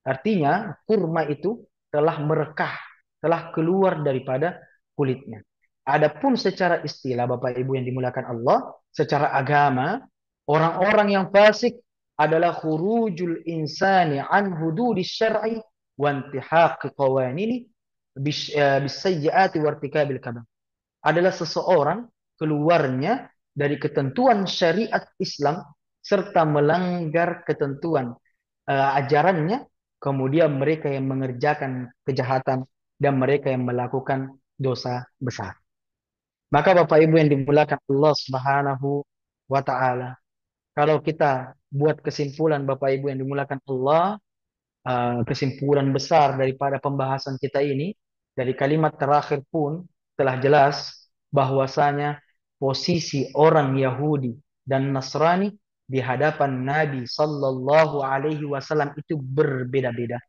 Artinya kurma itu telah merekah, telah keluar daripada kulitnya. Adapun secara istilah Bapak Ibu yang dimuliakan Allah, secara agama, orang-orang yang fasik adalah khurujul insani an hududis syar'i wa intihaq qawanini bisayyiati wa irtikabil kaba'ir. Adalah seseorang keluarnya dari ketentuan syariat Islam serta melanggar ketentuan ajarannya, kemudian mereka yang mengerjakan kejahatan dan mereka yang melakukan dosa besar. Maka Bapak Ibu yang dimuliakan Allah Subhanahu wa taala, kalau kita buat kesimpulan Bapak Ibu yang dimuliakan Allah, kesimpulan besar daripada pembahasan kita ini, dari kalimat terakhir pun telah jelas bahwasanya posisi orang Yahudi dan Nasrani di hadapan Nabi Sallallahu Alaihi Wasallam itu berbeda-beda.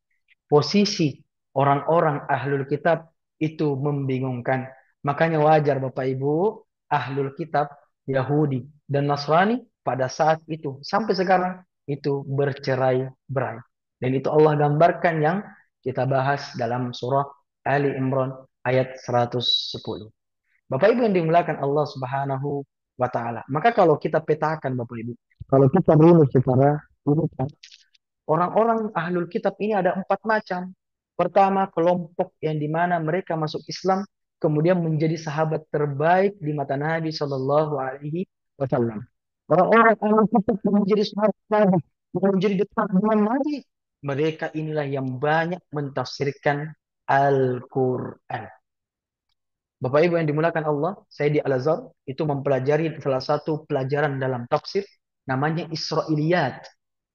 Posisi orang-orang ahlul kitab itu membingungkan. Makanya wajar Bapak Ibu, ahlul kitab Yahudi dan Nasrani pada saat itu sampai sekarang itu bercerai-berai. Dan itu Allah gambarkan yang kita bahas dalam surah Ali Imran ayat 110. Bapak Ibu yang dimuliakan Allah Subhanahu wa taala. Maka kalau kita petakan Bapak Ibu, kalau kita runut secara urutan, orang-orang ahlul kitab ini ada 4 macam. Pertama, kelompok yang dimana mereka masuk Islam, kemudian menjadi sahabat terbaik di mata Nabi Shallallahu Alaihi Wasallam. Orang-orang ahlul kitab yang menjadi sahabat Nabi, yang menjadi dekat dengan Nabi, mereka inilah yang banyak mentafsirkan Al-Quran. Bapak Ibu yang dimuliakan Allah, saya di Al-Azhar itu mempelajari salah satu pelajaran dalam tafsir namanya Israiliyat,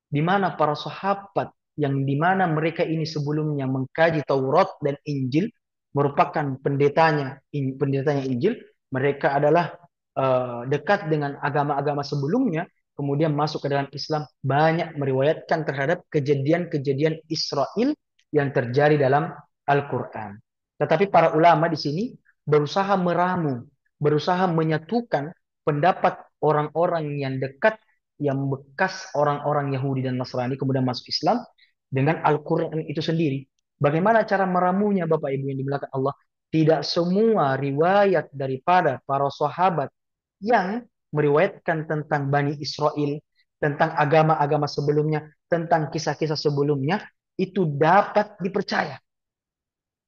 di mana para sahabat yang di mana mereka ini sebelumnya mengkaji Taurat dan Injil, merupakan pendetanya Injil, mereka adalah dekat dengan agama-agama sebelumnya, kemudian masuk ke dalam Islam, banyak meriwayatkan terhadap kejadian-kejadian Israel yang terjadi dalam Al-Quran. Tetapi para ulama di sini berusaha meramu, berusaha menyatukan pendapat orang-orang yang dekat, yang bekas orang-orang Yahudi dan Nasrani kemudian masuk Islam dengan Al-Quran itu sendiri. Bagaimana cara meramunya Bapak Ibu yang dimuliakan Allah? Tidak semua riwayat daripada para sahabat yang meriwayatkan tentang Bani Israel, tentang agama-agama sebelumnya, tentang kisah-kisah sebelumnya, itu dapat dipercaya.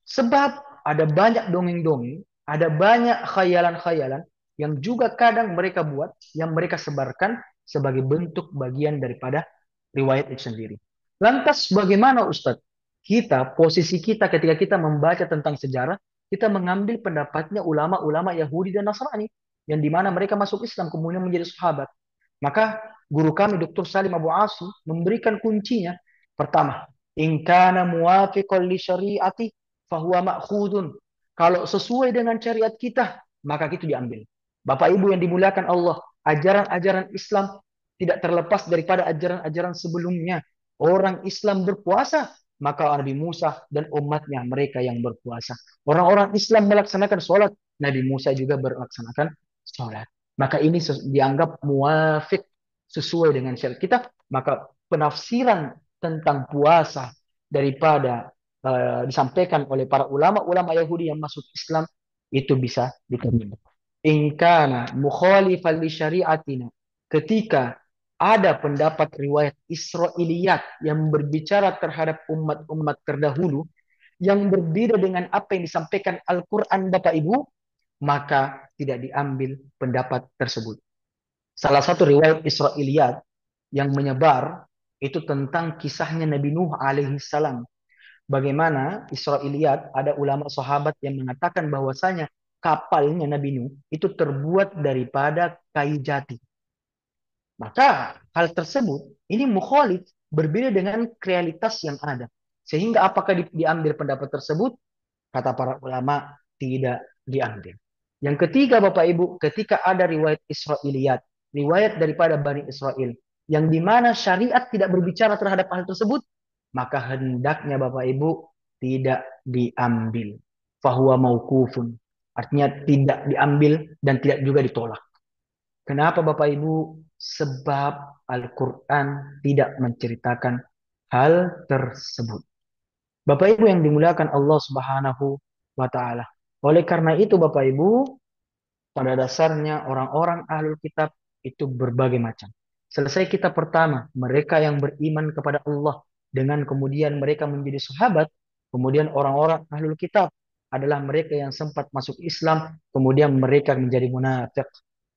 Sebab ada banyak dongeng-dongeng, ada banyak khayalan-khayalan yang juga kadang mereka buat, yang mereka sebarkan sebagai bentuk bagian daripada riwayat itu sendiri. Lantas bagaimana Ustadz? Posisi kita ketika kita membaca tentang sejarah, kita mengambil pendapatnya ulama-ulama Yahudi dan Nasrani, yang dimana mereka masuk Islam kemudian menjadi sahabat. Maka guru kami Dr. Salim Abu Asim memberikan kuncinya. Pertama, in kana muwafiqan li syari'ati fahuwa ma'khudun. Kalau sesuai dengan syariat kita, maka itu diambil. Bapak Ibu yang dimuliakan Allah, ajaran-ajaran Islam tidak terlepas daripada ajaran-ajaran sebelumnya. Orang Islam berpuasa, maka Nabi Musa dan umatnya mereka yang berpuasa. Orang-orang Islam melaksanakan sholat, Nabi Musa juga melaksanakan sholat. Maka ini dianggap muafik, sesuai dengan syariat kita. Maka penafsiran tentang puasa daripada disampaikan oleh para ulama-ulama Yahudi yang masuk Islam itu bisa diterima. In kana mukhalifan li syariatina, ketika ada pendapat riwayat Israiliyat yang berbicara terhadap umat-umat terdahulu yang berbeda dengan apa yang disampaikan Al-Quran Bapak Ibu, maka tidak diambil pendapat tersebut. Salah satu riwayat Israiliyat yang menyebar itu tentang kisahnya Nabi Nuh alaihi salam. Bagaimana Israiliyat, ada ulama sahabat yang mengatakan bahwasanya kapalnya Nabi Nuh itu terbuat daripada kayu jati. Maka hal tersebut ini mukhalif, berbeda dengan realitas yang ada. Sehingga apakah diambil pendapat tersebut? Kata para ulama, tidak diambil. Yang ketiga Bapak Ibu, ketika ada riwayat Israiliyat, riwayat daripada Bani Israel, yang dimana syariat tidak berbicara terhadap hal tersebut, maka hendaknya Bapak Ibu tidak diambil. Fahuwa mauqufun. Artinya tidak diambil dan tidak juga ditolak. Kenapa Bapak Ibu? Sebab Al-Quran tidak menceritakan hal tersebut. Bapak Ibu yang dimuliakan Allah Subhanahu wa taala. Oleh karena itu Bapak Ibu, pada dasarnya orang-orang ahlul kitab itu berbagai macam. Selesai kita pertama, mereka yang beriman kepada Allah dengan kemudian mereka menjadi sahabat, kemudian orang-orang ahlul kitab adalah mereka yang sempat masuk Islam, kemudian mereka menjadi munafik,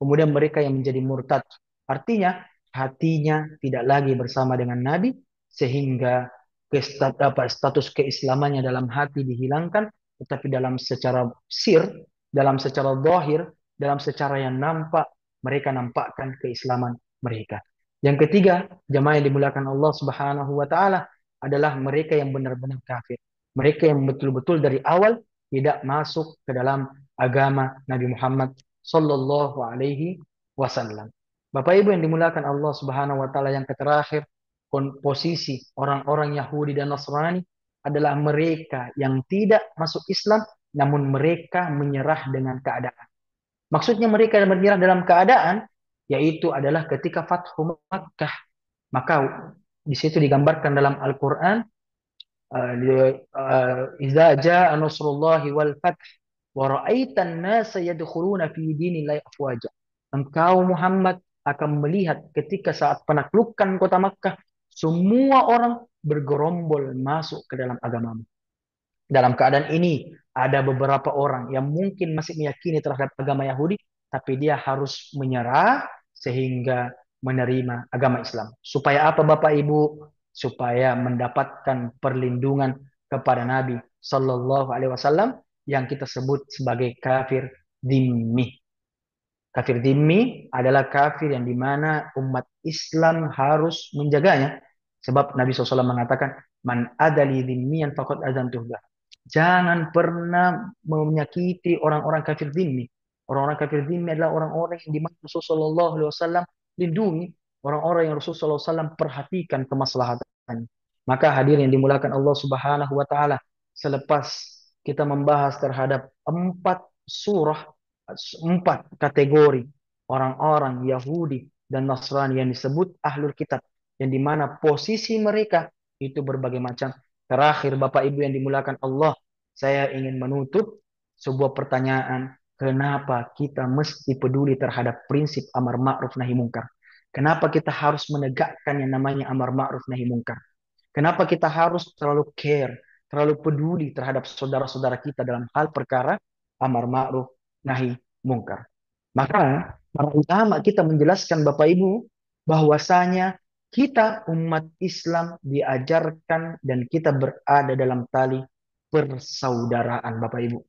kemudian mereka yang menjadi murtad. Artinya hatinya tidak lagi bersama dengan Nabi sehingga status keislamannya dalam hati dihilangkan, tetapi dalam secara sir, dalam secara zahir, dalam secara yang nampak mereka nampakkan keislaman mereka. Yang ketiga, jamaah yang dimuliakan Allah Subhanahu wa taala, adalah mereka yang benar-benar kafir. Mereka yang betul-betul dari awal tidak masuk ke dalam agama Nabi Muhammad sallallahu alaihi wasallam. Bapak Ibu yang dimuliakan Allah Subhanahu wa taala, yang terakhir, posisi orang-orang Yahudi dan Nasrani adalah mereka yang tidak masuk Islam namun mereka menyerah dengan keadaan. Maksudnya mereka menyerah dalam keadaan yaitu adalah ketika Fathu Makkah. Maka di situ digambarkan dalam Al-Qur'an, "Idza jaa nasrullahi wal fath wa ra'aitan nasa yadkhuluna fi dinillahi afwaja." Engkau Muhammad akan melihat ketika saat penaklukan kota Makkah, semua orang bergerombol masuk ke dalam agamamu. Dalam keadaan ini, ada beberapa orang yang mungkin masih meyakini terhadap agama Yahudi, tapi dia harus menyerah sehingga menerima agama Islam. Supaya apa Bapak Ibu? Supaya mendapatkan perlindungan kepada Nabi Sallallahu Alaihi Wasallam yang kita sebut sebagai kafir dhimmi. Kafir dhimmi adalah kafir yang dimana umat Islam harus menjaganya. Sebab Nabi SAW mengatakan, "Man adali dhimmiyan faqad adzantuhu." Jangan pernah menyakiti orang-orang kafir dhimmi. Orang-orang kafir dhimmi adalah orang-orang yang dimana Rasulullah SAW lindungi, orang-orang yang Rasulullah SAW perhatikan kemaslahatannya. Maka hadirin yang dimuliakan Allah Subhanahu wa taala, selepas kita membahas terhadap 4 surah, 4 kategori orang-orang Yahudi dan Nasrani yang disebut Ahlul Kitab, yang dimana posisi mereka itu berbagai macam. Terakhir Bapak Ibu yang dimuliakan Allah, saya ingin menutup sebuah pertanyaan. Kenapa kita mesti peduli terhadap prinsip amar ma'ruf nahi mungkar? Kenapa kita harus menegakkan yang namanya amar ma'ruf nahi mungkar? Kenapa kita harus terlalu care, terlalu peduli terhadap saudara-saudara kita dalam hal perkara amar ma'ruf nahi mungkar? Maka para ulama kita menjelaskan Bapak Ibu bahwasanya kita umat Islam diajarkan dan kita berada dalam tali persaudaraan Bapak Ibu.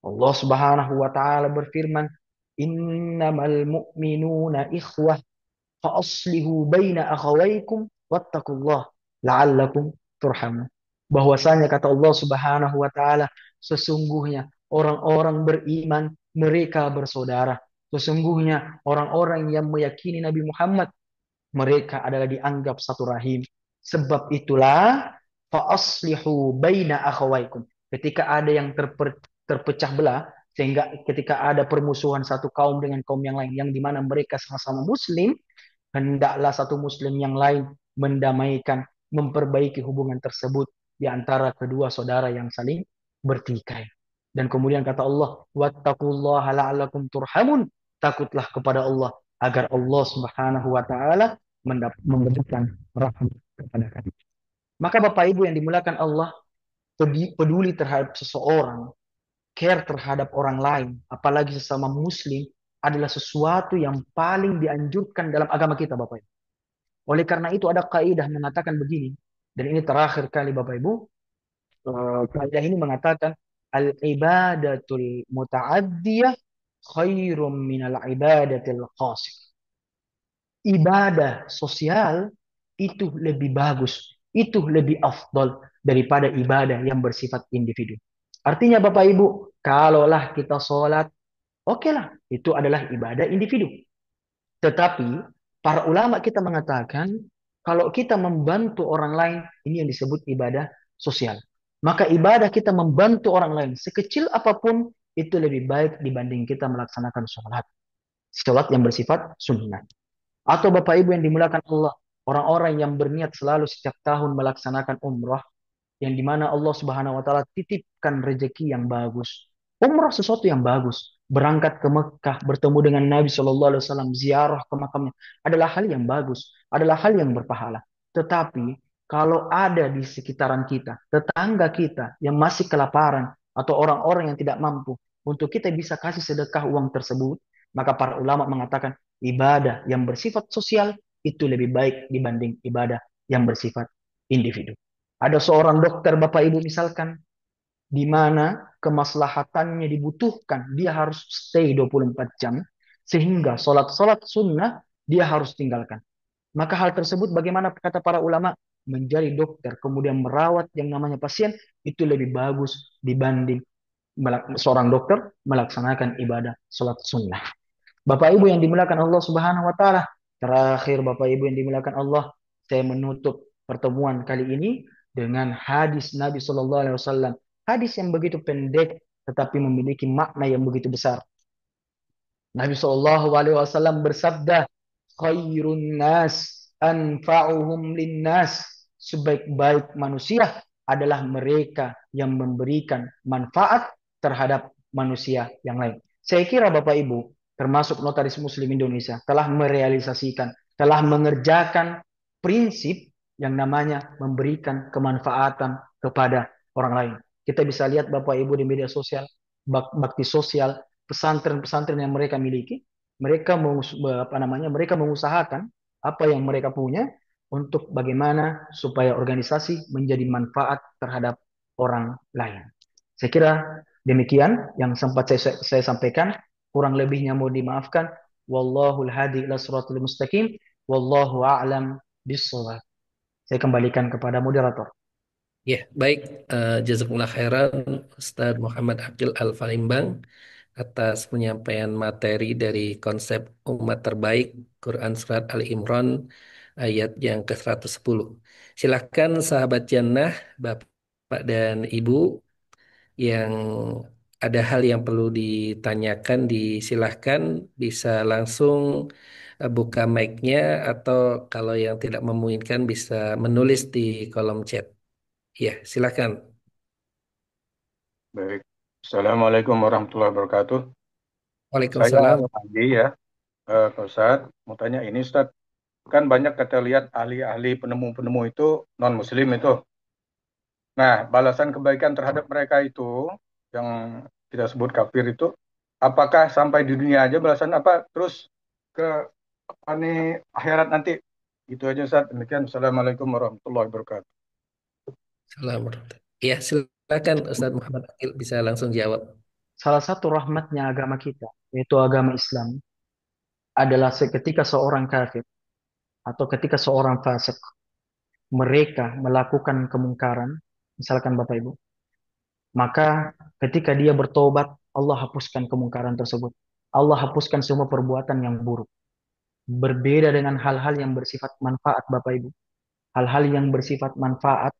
Allah Subhanahu wa taala berfirman, "Innamal mu'minuna ikhwah fa aslihu baina akhawaykum wattaqullah la'allakum turhamun." Bahwasanya kata Allah Subhanahu wa taala, sesungguhnya orang-orang beriman mereka bersaudara. Sesungguhnya orang-orang yang meyakini Nabi Muhammad mereka adalah dianggap satu rahim. Sebab itulah fa aslihu baina akhawaykum. Ketika ada yang terpecah belah, sehingga ketika ada permusuhan satu kaum dengan kaum yang lain yang dimana mereka sama-sama muslim, hendaklah satu muslim yang lain mendamaikan, memperbaiki hubungan tersebut di antara kedua saudara yang saling bertikai. Dan kemudian kata Allah, wattaqullaha la'allakum turhamun. Takutlah kepada Allah agar Allah Subhanahu wa taala memberikan rahmat kepada kami. Maka Bapak Ibu yang dimuliakan Allah, peduli terhadap seseorang, care terhadap orang lain, apalagi sesama muslim, adalah sesuatu yang paling dianjurkan dalam agama kita Bapak Ibu. Oleh karena itu ada kaidah mengatakan begini, dan ini terakhir kali Bapak Ibu, kaidah ini mengatakan al-ibadatul muta'addiyah khairum minal ibadatil qasir. Ibadah sosial itu lebih bagus, itu lebih afdal daripada ibadah yang bersifat individu. Artinya Bapak Ibu, kalaulah kita sholat, oke lah, itu adalah ibadah individu. Tetapi para ulama kita mengatakan, kalau kita membantu orang lain, ini yang disebut ibadah sosial. Maka ibadah kita membantu orang lain, sekecil apapun, itu lebih baik dibanding kita melaksanakan sholat. Sholat yang bersifat sunnah. Atau Bapak Ibu yang dimuliakan Allah, orang-orang yang berniat selalu setiap tahun melaksanakan umrah, yang dimana Allah Subhanahu wa taala titipkan rezeki yang bagus. Umrah sesuatu yang bagus. Berangkat ke Mekah, bertemu dengan Nabi Shallallahu Alaihi Wasallam, ziarah ke makamnya adalah hal yang bagus, adalah hal yang berpahala. Tetapi kalau ada di sekitaran kita, tetangga kita yang masih kelaparan atau orang-orang yang tidak mampu, untuk kita bisa kasih sedekah uang tersebut, maka para ulama mengatakan ibadah yang bersifat sosial itu lebih baik dibanding ibadah yang bersifat individu. Ada seorang dokter Bapak Ibu misalkan, di mana kemaslahatannya dibutuhkan, dia harus stay 24 jam, sehingga sholat-sholat sunnah dia harus tinggalkan. Maka hal tersebut bagaimana kata para ulama? Menjadi dokter, kemudian merawat yang namanya pasien, itu lebih bagus dibanding seorang dokter melaksanakan ibadah sholat sunnah. Bapak Ibu yang dimuliakan Allah Subhanahu wa taala. Terakhir Bapak Ibu yang dimuliakan Allah, saya menutup pertemuan kali ini dengan hadis Nabi Shallallahu alaihi wasallam. Hadis yang begitu pendek tetapi memiliki makna yang begitu besar. Nabi Shallallahu alaihi wasallam bersabda, "Khairun nas anfa'uhum linnas." Sebaik-baik manusia adalah mereka yang memberikan manfaat terhadap manusia yang lain. Saya kira Bapak Ibu, termasuk Notaris Muslim Indonesia, telah merealisasikan, telah mengerjakan prinsip yang namanya memberikan kemanfaatan kepada orang lain. Kita bisa lihat Bapak Ibu di media sosial, bakti sosial, pesantren-pesantren yang mereka miliki, mereka mengusahakan apa yang mereka punya untuk bagaimana supaya organisasi menjadi manfaat terhadap orang lain. Saya kira demikian yang sempat saya sampaikan. Kurang lebihnya mau dimaafkan. Wallahul hadi ila siratal mustaqim. Wallahu a'lam bishawab. Saya kembalikan kepada moderator. Ya, baik. Jazakumullah khairan Ustaz Muhammad Aqil Al-Falimbang atas penyampaian materi dari konsep umat terbaik Quran Surat Ali Imran ayat yang ke-110. Silahkan sahabat jannah, Bapak dan Ibu yang ada hal yang perlu ditanyakan, disilahkan bisa langsung buka mic-nya atau kalau yang tidak memungkinkan bisa menulis di kolom chat. Ya, silahkan. Baik. Assalamualaikum warahmatullahi wabarakatuh. Saya Waalaikumsalam. Pandi ya, Pak Ustadz. Mau tanya ini Ustadz, kan banyak kita lihat ahli-ahli penemu-penemu itu non-muslim itu. Nah, balasan kebaikan terhadap mereka itu, yang kita sebut kafir itu, apakah sampai di dunia aja balasan apa, terus ke apa nih akhirat nanti? Gitu aja Ustadz. Demikian. Assalamualaikum warahmatullahi wabarakatuh. Salam. Ya, silakan Ustaz Muhammad Akil bisa langsung jawab. Salah satu rahmatnya agama kita, yaitu agama Islam, adalah ketika seorang kafir atau ketika seorang fasik mereka melakukan kemungkaran, misalkan Bapak Ibu, maka ketika dia bertobat, Allah hapuskan kemungkaran tersebut. Allah hapuskan semua perbuatan yang buruk. Berbeda dengan hal-hal yang bersifat manfaat, Bapak Ibu. Hal-hal yang bersifat manfaat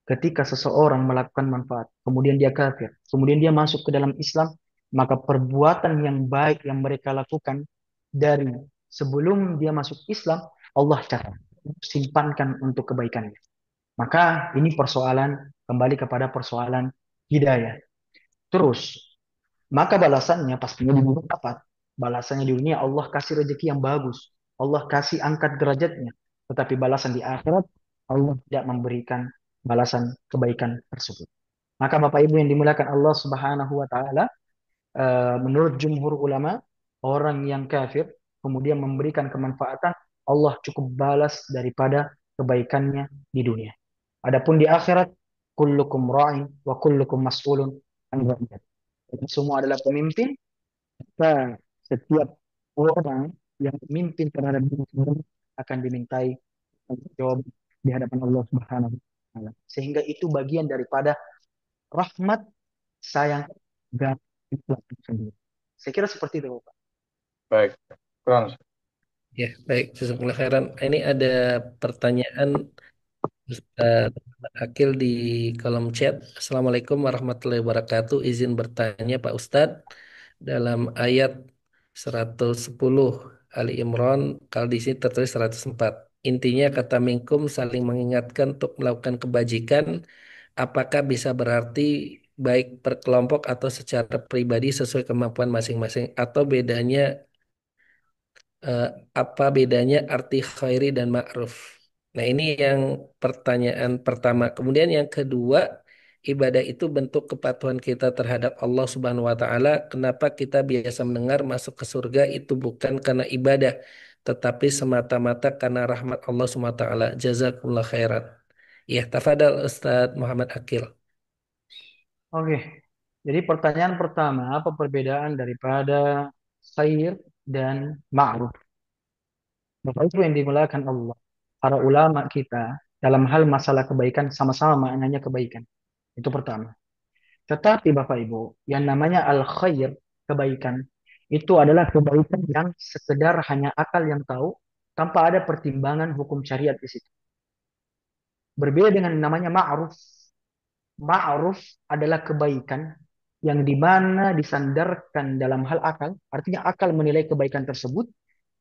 ketika seseorang melakukan manfaat, kemudian dia kafir, kemudian dia masuk ke dalam Islam, maka perbuatan yang baik yang mereka lakukan dari sebelum dia masuk Islam, Allah catat, simpankan untuk kebaikannya. Maka ini persoalan kembali kepada persoalan hidayah. Terus, maka balasannya pastinya di dunia dapat. Balasannya di dunia Allah kasih rezeki yang bagus. Allah kasih angkat derajatnya. Tetapi balasan di akhirat Allah tidak memberikan balasan kebaikan tersebut. Maka Bapak Ibu yang dimuliakan Allah Subhanahu wa taala, menurut jumhur ulama, orang yang kafir kemudian memberikan kemanfaatan, Allah cukup balas daripada kebaikannya di dunia. Adapun di akhirat, kullukum ra'in wa kullukum mas'ulun an ra'iyat. Semua adalah pemimpin, maka setiap orang yang memimpin terhadap diri sendiri akan dimintai jawab di hadapan Allah Subhanahu wa taala. Sehingga itu bagian daripada rahmat sayang dan Islam itu sendiri. Saya kira seperti itu, Pak. Baik. Kurang. Ya, baik. Jazakumullah khairan. Ini ada pertanyaan Ustaz Muhammad Akil di kolom chat. Assalamualaikum warahmatullahi wabarakatuh. Izin bertanya Pak Ustadz. Dalam ayat 110 Ali Imran, kalau di sini tertulis 104. Intinya kata minkum saling mengingatkan untuk melakukan kebajikan. Apakah bisa berarti baik per kelompok atau secara pribadi sesuai kemampuan masing-masing atau bedanya eh, apa bedanya arti khairi dan ma'ruf? Nah, ini yang pertanyaan pertama. Kemudian yang kedua, ibadah itu bentuk kepatuhan kita terhadap Allah Subhanahu wa taala. Kenapa kita biasa mendengar masuk ke surga itu bukan karena ibadah, tetapi semata-mata karena rahmat Allah Subhanahu wa taala. Jazakumullah khairan. Ya, tafadhal Ustaz Muhammad Akil. Oke. Jadi pertanyaan pertama, apa perbedaan daripada khair dan ma'ruf? Bapak Ibu yang dimuliakan Allah, para ulama kita dalam hal masalah kebaikan sama-sama maknanya kebaikan. Itu pertama. Tetapi Bapak Ibu, yang namanya al-khair, kebaikan, itu adalah kebaikan yang sekedar hanya akal yang tahu tanpa ada pertimbangan hukum syariat di situ. Berbeda dengan namanya ma'ruf. Ma'ruf adalah kebaikan yang dimana disandarkan dalam hal akal, artinya akal menilai kebaikan tersebut,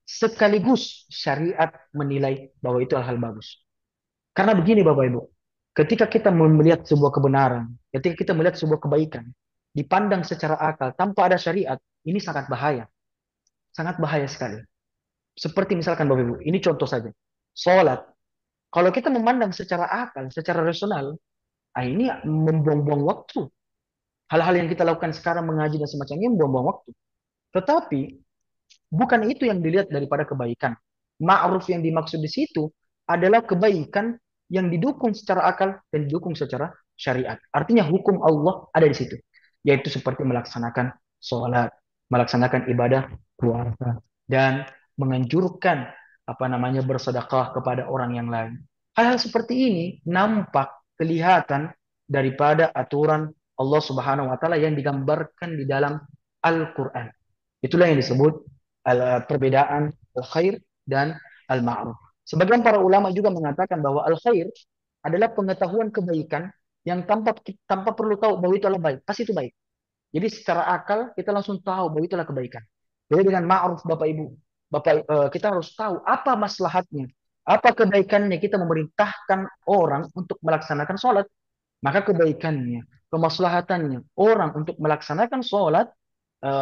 sekaligus syariat menilai bahwa itu hal bagus. Karena begini Bapak Ibu, ketika kita melihat sebuah kebenaran, ketika kita melihat sebuah kebaikan, dipandang secara akal tanpa ada syariat, ini sangat bahaya sekali. Seperti misalkan Bapak Ibu, ini contoh saja, sholat. Kalau kita memandang secara akal, secara rasional, ini membuang-buang waktu. Hal-hal yang kita lakukan sekarang mengaji dan semacamnya membuang-buang waktu. Tetapi bukan itu yang dilihat daripada kebaikan. Ma'ruf yang dimaksud di situ adalah kebaikan yang didukung secara akal dan didukung secara syariat. Artinya hukum Allah ada di situ. Yaitu seperti melaksanakan sholat, melaksanakan ibadah puasa, dan menganjurkan bersedekah kepada orang yang lain. Hal-hal seperti ini nampak kelihatan daripada aturan Allah Subhanahu wa taala yang digambarkan di dalam Al-Qur'an. Itulah yang disebut perbedaan al-khair dan al-ma'ruf. Sebagian para ulama juga mengatakan bahwa al-khair adalah pengetahuan kebaikan yang tanpa perlu tahu bahwa itu adalah baik, pasti itu baik. Jadi secara akal kita langsung tahu bahwa itulah kebaikan. Jadi dengan ma'ruf Bapak Ibu, kita harus tahu apa maslahatnya, apa kebaikannya kita memerintahkan orang untuk melaksanakan sholat. Maka kebaikannya, kemaslahatannya orang untuk melaksanakan sholat,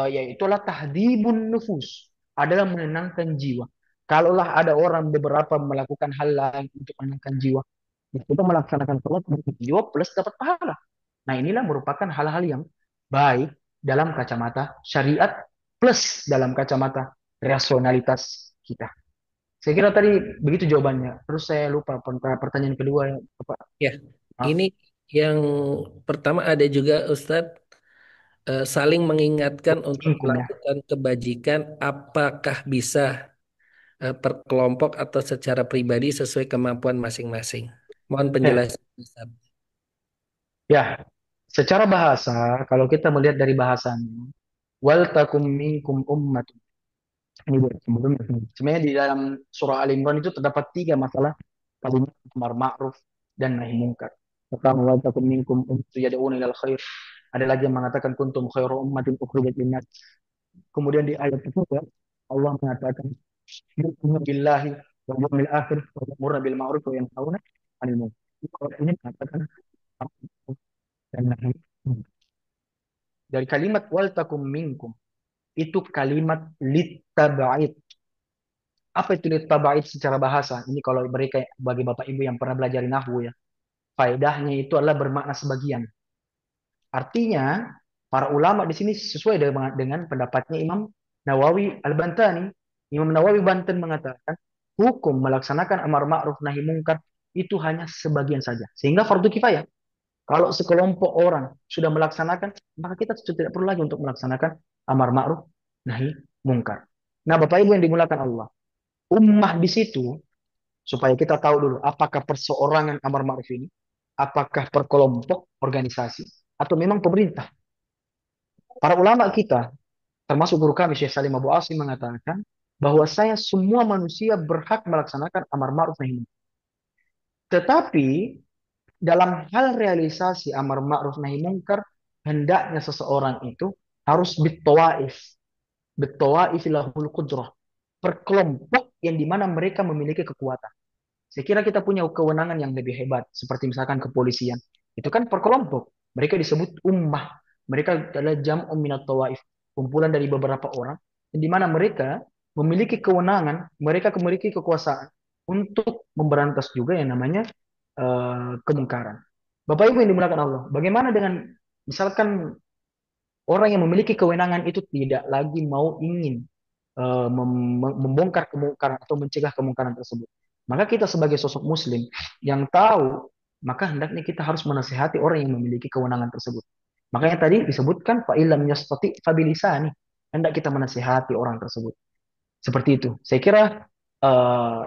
yaitulah tahdibun nufus, adalah menenangkan jiwa. Kalaulah ada orang beberapa melakukan hal lain untuk menenangkan jiwa, kita melaksanakan sholat untuk jiwa plus dapat pahala. Nah inilah merupakan hal-hal yang baik dalam kacamata syariat plus dalam kacamata rasionalitas kita. Saya kira tadi begitu jawabannya. Terus saya lupa pertanyaan kedua ya, Bapak. Ya, Maaf. ini yang pertama ada juga Ustadz, saling mengingatkan untuk Minkum ya. melakukan kebajikan apakah bisa per kelompok atau secara pribadi sesuai kemampuan masing-masing. Mohon Eh, penjelasan Ustadz. ya, secara bahasa, kalau kita melihat dari bahasanya, wal takum minkum ummatun. Ini sebelumnya. Sebenarnya di dalam surah Al-Imran itu terdapat tiga masalah kalimat amar ma'ruf dan nahi mungkar. Pertama, wal takum minkum ummatun yad'una ilal khair. Ada lagi yang mengatakan kuntum khairu ummatin ukhrijat linnas. Kemudian di ayat kedua Allah mengatakan yu'minu billahi wal yawmil akhir wa ya'muruna bil ma'ruf wa yanhauna 'anil munkar. Ini mengatakan dan nahi mungkar. Dari kalimat wal takum minkum itu kalimat litaba'id. Apa itu litaba'id secara bahasa? Ini kalau mereka bagi Bapak Ibu yang pernah belajar nahwu ya. Faedahnya itu adalah bermakna sebagian. Artinya para ulama di sini sesuai dengan pendapatnya Imam Nawawi Al-Bantani. Imam Nawawi Banten mengatakan hukum melaksanakan amar ma'ruf nahi mungkar itu hanya sebagian saja. Sehingga fardu kifayah. Kalau sekelompok orang sudah melaksanakan, maka kita tidak perlu lagi untuk melaksanakan amar ma'ruf nahi mungkar. Nah, Bapak Ibu yang dimuliakan Allah, ummah di situ supaya kita tahu dulu apakah perseorangan amar ma'ruf ini, apakah per kelompok organisasi atau memang pemerintah. Para ulama kita, termasuk guru kami Syekh Salim Abu Asim mengatakan bahwa saya semua manusia berhak melaksanakan amar ma'ruf nahi mungkar. Tetapi dalam hal realisasi amar ma'ruf nahi mungkar, hendaknya seseorang itu harus bitawaif. Bitawaif lahul qudrah. Perkelompok yang dimana mereka memiliki kekuatan. Saya kira kita punya kewenangan yang lebih hebat. Seperti misalkan kepolisian. Itu kan perkelompok. Mereka disebut ummah. Mereka adalah jam'un minat tawaif. Kumpulan dari beberapa orang. Yang dimana mereka memiliki kewenangan. Mereka memiliki kekuasaan. Untuk memberantas juga yang namanya kemungkaran. Bapak Ibu yang dimuliakan Allah, bagaimana dengan misalkan orang yang memiliki kewenangan itu tidak lagi mau ingin membongkar kemungkaran atau mencegah kemungkaran tersebut. Maka kita sebagai sosok muslim yang tahu, maka hendaknya kita harus menasihati orang yang memiliki kewenangan tersebut. Makanya tadi disebutkan fa'ilam yastati fabilisani. Hendak kita menasihati orang tersebut. Seperti itu. Saya kira eh,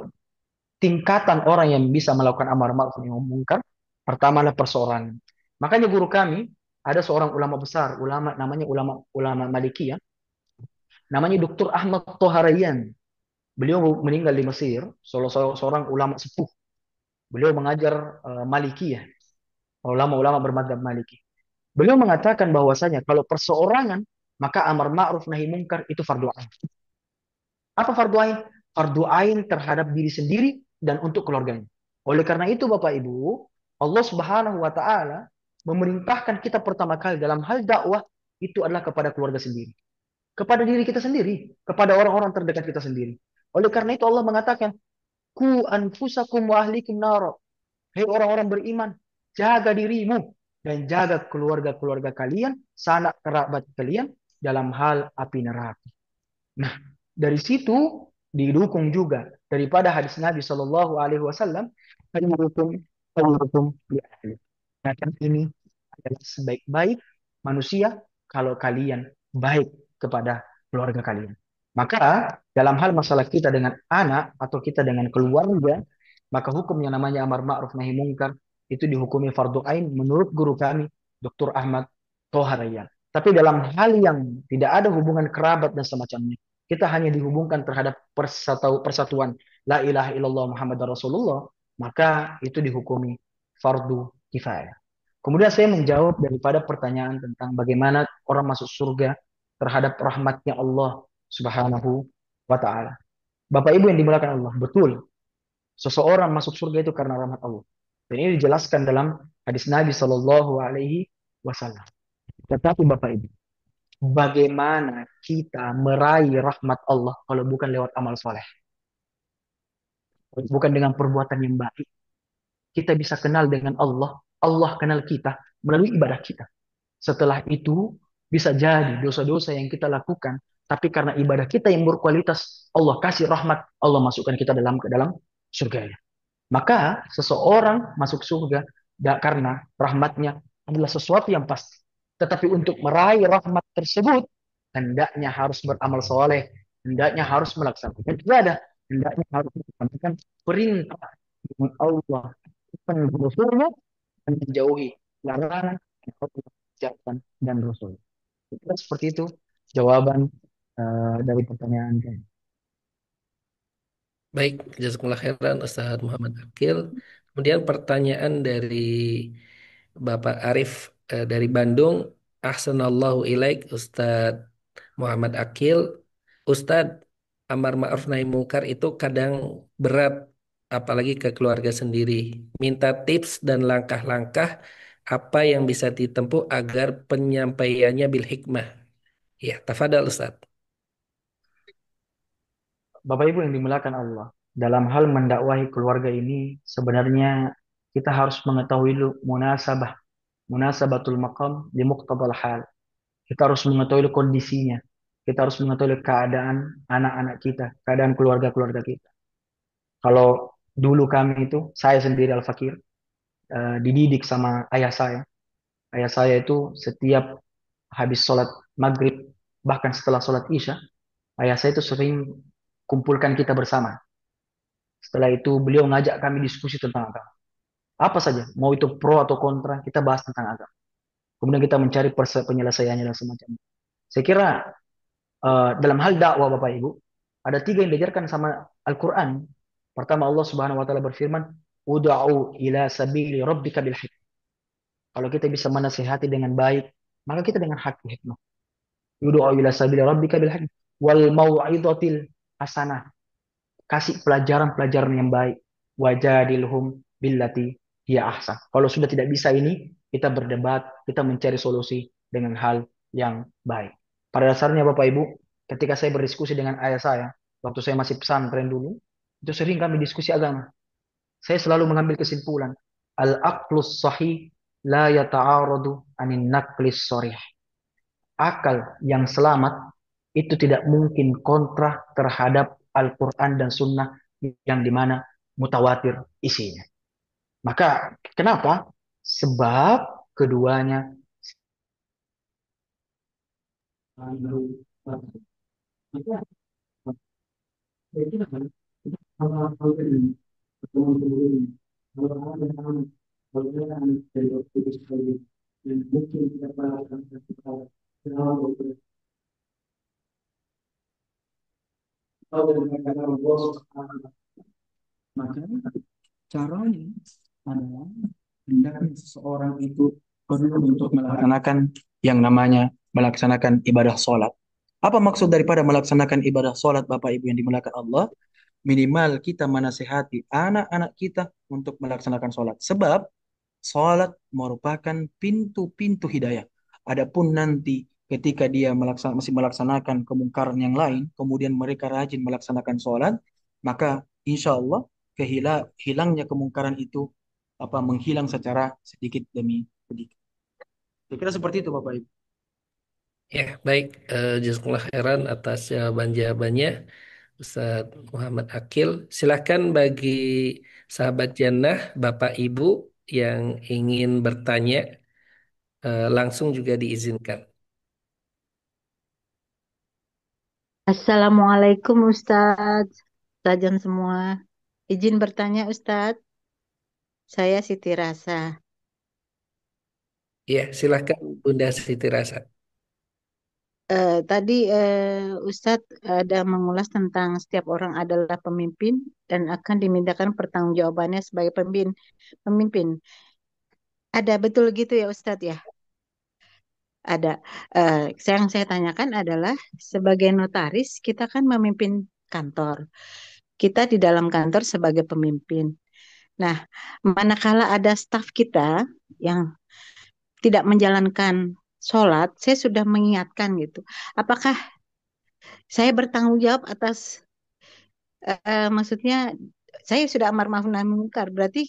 tingkatan orang yang bisa melakukan amar ma'ruf nahi munkar pertama adalah perseorangan. Makanya guru kami ada seorang ulama besar, ulama namanya ulama Maliki ya, namanya Dr. Ahmad Toharayan. Beliau meninggal di Mesir, seorang ulama sepuh. Beliau mengajar Maliki ya, ulama-ulama bermadzhab Maliki. Beliau mengatakan bahwasanya kalau perseorangan maka amar ma'ruf nahi munkar itu fardu ain. Apa fardu ain? Fardu ain terhadap diri sendiri dan untuk keluarganya. Oleh karena itu Bapak Ibu, Allah Subhanahu wa taala memerintahkan kita pertama kali dalam hal dakwah itu adalah kepada keluarga sendiri, kepada diri kita sendiri, kepada orang-orang terdekat kita sendiri. Oleh karena itu Allah mengatakan, "Ku anfusakum wa ahlikum nar." Hei orang-orang beriman, jaga dirimu dan jaga keluarga-keluarga kalian, sanak kerabat kalian dalam hal api neraka. Nah, dari situ didukung juga daripada hadis Nabi Shallallahu Alaihi Wasallam, khairukum li ahli. Nah, kan ini adalah sebaik-baik manusia kalau kalian baik kepada keluarga kalian. Maka dalam hal masalah kita dengan anak atau kita dengan keluarga, maka hukum yang namanya amar ma'ruf nahi mungkar itu dihukumi fardu ain menurut guru kami Dr. Ahmad Toharayan. Tapi dalam hal yang tidak ada hubungan kerabat dan semacamnya, kita hanya dihubungkan terhadap persatuan la ilaha illallah Muhammad Rasulullah, maka itu dihukumi fardu kifayah. Kemudian saya menjawab daripada pertanyaan tentang bagaimana orang masuk surga terhadap rahmatnya Allah Subhanahu wa taala. Bapak Ibu yang dimuliakan Allah, betul. Seseorang masuk surga itu karena rahmat Allah. Dan ini dijelaskan dalam hadis Nabi Shallallahu alaihi wasallam. Tetapi Bapak Ibu, bagaimana kita meraih rahmat Allah kalau bukan lewat amal soleh? Bukan dengan perbuatan yang baik. Kita bisa kenal dengan Allah. Allah kenal kita melalui ibadah kita. Setelah itu, bisa jadi dosa-dosa yang kita lakukan, tapi karena ibadah kita yang berkualitas, Allah kasih rahmat, Allah masukkan kita ke dalam surga. Maka seseorang masuk surga karena rahmatnya adalah sesuatu yang pasti. Tetapi untuk meraih rahmat tersebut, hendaknya harus beramal soleh, hendaknya harus melaksanakan ibadah, hendaknya harus melaksanakan perintah dengan Allah dan Rasulnya dan menjauhi larangan yang Allah ucapkan dan Rasul. Kira seperti itu jawaban dari pertanyaan saya. Baik, jazakumullah khairan Ustaz Muhammad Akil. Kemudian pertanyaan dari Bapak Arif dari Bandung. Ahsanallahu ilaik Ustaz Muhammad Akil. Ustaz, amar ma'ruf nahi mungkar itu kadang berat, apalagi ke keluarga sendiri. Minta tips dan langkah-langkah apa yang bisa ditempuh agar penyampaiannya bil hikmah. Ya, tafadhal Ustaz. Bapak Ibu yang dimuliakan Allah, dalam hal mendakwahi keluarga ini sebenarnya kita harus mengetahui dulu munasabatul maqam di muqtabal hal. Kita harus mengetahui kondisinya. Kita harus mengetahui keadaan anak-anak kita, keadaan keluarga-keluarga kita. Kalau dulu kami itu, saya sendiri Al-Fakir, dididik sama ayah saya. Ayah saya itu setiap habis sholat maghrib, bahkan setelah sholat isya, ayah saya itu sering kumpulkan kita bersama. Setelah itu beliau ngajak kami diskusi tentang agama. Apa saja, mau itu pro atau kontra, kita bahas tentang agama. Kemudian kita mencari penyelesaiannya dan semacamnya. Saya kira dalam hal dakwah Bapak Ibu, ada tiga yang diajarkan sama Al-Quran. Pertama Allah Subhanahu Wa Taala berfirman, "Ud'u ila sabili rabbika bil hikmah." Kalau kita bisa menasihati dengan baik, maka kita dengan hikmah. Ud'u ila sabili rabbika bil hikmah wal mau'izatil hasanah. Kasih pelajaran-pelajaran yang baik. Wajadilhum billati hiya ahsan. Kalau sudah tidak bisa ini, kita berdebat, kita mencari solusi dengan hal yang baik. Pada dasarnya Bapak Ibu, ketika saya berdiskusi dengan ayah saya, waktu saya masih pesantren dulu, itu sering kami diskusi agama. Saya selalu mengambil kesimpulan, al-aqlus sahih la yata'aradu anin naqlis sharih. Akal yang selamat itu tidak mungkin kontra terhadap Al-Quran dan Sunnah yang dimana mutawatir isinya. Maka kenapa? Sebab keduanya Maka caranya adalah hendaknya seseorang itu perlu untuk melaksanakan yang namanya melaksanakan ibadah sholat. Apa maksud daripada melaksanakan ibadah sholat, Bapak Ibu yang dimuliakan Allah? Minimal kita menasehati anak-anak kita untuk melaksanakan sholat. Sebab sholat merupakan pintu-pintu hidayah. Adapun nanti ketika dia masih melaksanakan kemungkaran yang lain, kemudian mereka rajin melaksanakan sholat, maka insya Allah hilangnya kemungkaran itu menghilang secara sedikit demi sedikit. Saya kira seperti itu Bapak Ibu. Ya, baik. Jazakallah khairan atas jawaban-jawabannya, Ustaz Muhammad Akil. Silakan bagi sahabat jannah, Bapak Ibu yang ingin bertanya, langsung juga diizinkan. Assalamualaikum Ustadz, Ustadzan semua. Izin bertanya Ustadz, saya Siti Rasa. Ya, silakan Bunda Siti Rasa. Tadi Ustadz ada mengulas tentang setiap orang adalah pemimpin dan akan dimintakan pertanggungjawabannya sebagai pemimpin. Ada betul gitu ya Ustadz ya? Ada. Yang saya tanyakan adalah sebagai notaris kita kan memimpin kantor. Kita di dalam kantor sebagai pemimpin. Nah, manakala ada staf kita yang tidak menjalankan sholat, saya sudah mengingatkan gitu. Apakah saya bertanggung jawab atas, maksudnya saya sudah amar ma'ruf nahi munkar, berarti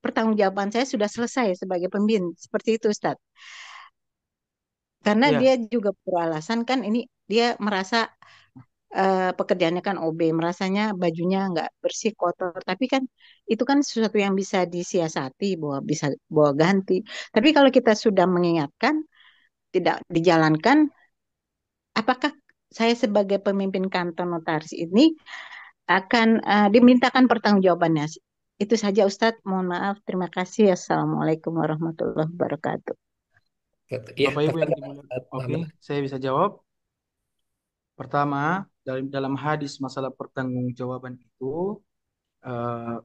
pertanggungjawaban saya sudah selesai sebagai pemimpin. Seperti itu, Ustadz. Karena Ya, dia juga beralasan kan ini dia merasa pekerjaannya kan OB, merasanya bajunya nggak bersih, kotor. Tapi kan itu kan sesuatu yang bisa disiasati, bahwa bisa bawa ganti. Tapi kalau kita sudah mengingatkan, tidak dijalankan, apakah saya sebagai pemimpin kantor notaris ini akan dimintakan pertanggungjawabannya? Itu saja Ustadz, mohon maaf, terima kasih. Assalamualaikum warahmatullahi wabarakatuh. Ya, Bapak Ibu yang pertama, dimuliakan. Ustaz Oke, Muhammad. saya bisa jawab. Pertama, dalam hadis masalah pertanggungjawaban itu, eh,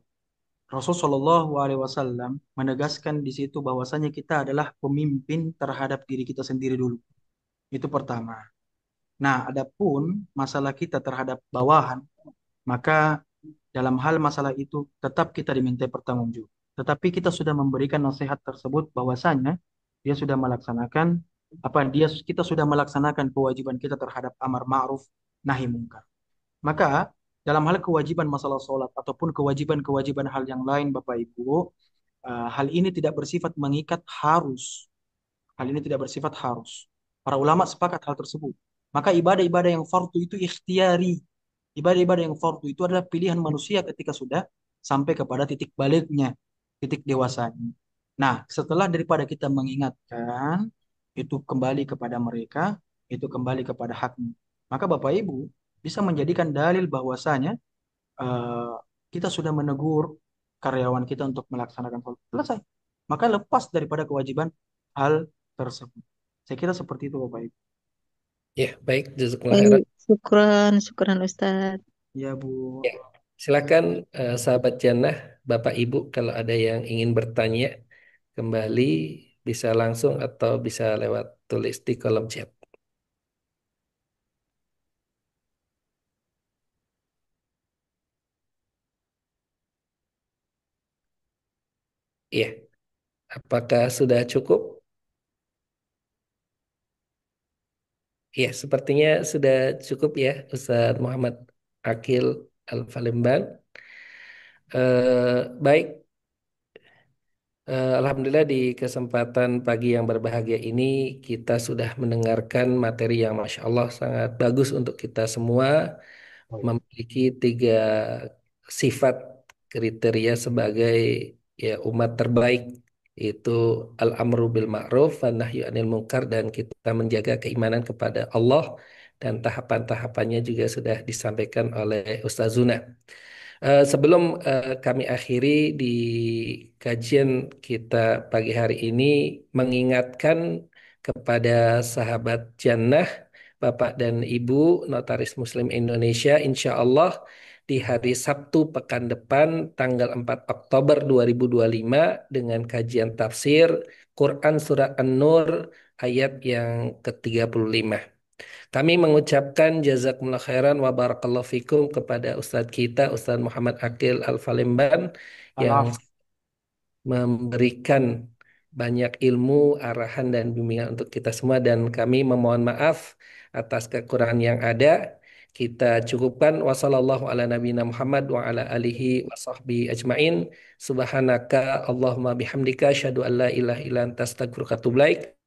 Rasul Shallallahu Alaihi Wasallam menegaskan di situ bahwasanya kita adalah pemimpin terhadap diri kita sendiri dulu. Itu pertama. Nah, adapun masalah kita terhadap bawahan, maka dalam hal masalah itu tetap kita diminta pertanggungjawab. Tetapi kita sudah memberikan nasihat tersebut bahwasanya dia sudah melaksanakan kita sudah melaksanakan kewajiban kita terhadap amar ma'ruf nahi mungkar. Maka dalam hal kewajiban masalah sholat ataupun kewajiban-kewajiban hal yang lain Bapak Ibu, hal ini tidak bersifat mengikat harus. Hal ini tidak bersifat harus. Para ulama sepakat hal tersebut. Maka ibadah-ibadah yang fardu itu ikhtiari. Ibadah-ibadah yang fardu itu adalah pilihan manusia ketika sudah sampai kepada titik baliknya, titik dewasanya. Nah, setelah daripada kita mengingatkan, itu kembali kepada mereka, itu kembali kepada haknya. Maka Bapak Ibu bisa menjadikan dalil bahwasanya eh, kita sudah menegur karyawan kita untuk melaksanakan sholat. Selesai. Maka lepas daripada kewajiban hal tersebut. Saya kira seperti itu Bapak Ibu. Ya, baik. Jazakallah khairan. Baik, syukran, syukran Ustadz. Ya Bu. Ya, silakan sahabat jannah, Bapak Ibu, kalau ada yang ingin bertanya kembali bisa langsung atau bisa lewat tulis di kolom chat. Iya, apakah sudah cukup? Iya, sepertinya sudah cukup ya, Ustadz Muhammad Akil Al-Falembang. Baik, Alhamdulillah di kesempatan pagi yang berbahagia ini kita sudah mendengarkan materi yang Masya Allah sangat bagus untuk kita semua, memiliki tiga sifat kriteria sebagai ya umat terbaik itu al-amru bil ma'ruf wa nahyu anil munkar, dan kita menjaga keimanan kepada Allah, dan tahapan-tahapannya juga sudah disampaikan oleh Ustaz Zuna. Sebelum kami akhiri di kajian kita pagi hari ini, mengingatkan kepada sahabat Jannah, Bapak dan Ibu Notaris Muslim Indonesia, insya Allah di hari Sabtu pekan depan tanggal 4 Oktober 2025 dengan kajian tafsir Quran Surah An-Nur ayat yang ke-35. Kami mengucapkan jazakumullah khairan wa barakallahu fikum kepada Ustadz kita, Ustadz Muhammad Akil Al-Falemban, yang Maaf. memberikan banyak ilmu, arahan, dan bimbingan untuk kita semua. Dan kami memohon maaf atas kekurangan yang ada. Kita cukupkan. Wassallallahu ala nabiyina Muhammad wa ala alihi wa sahbihi ajmain. Subhanaka Allahumma bihamdika asyhadu an la ilaha illa anta astaghfiruka wa atubu ilaik.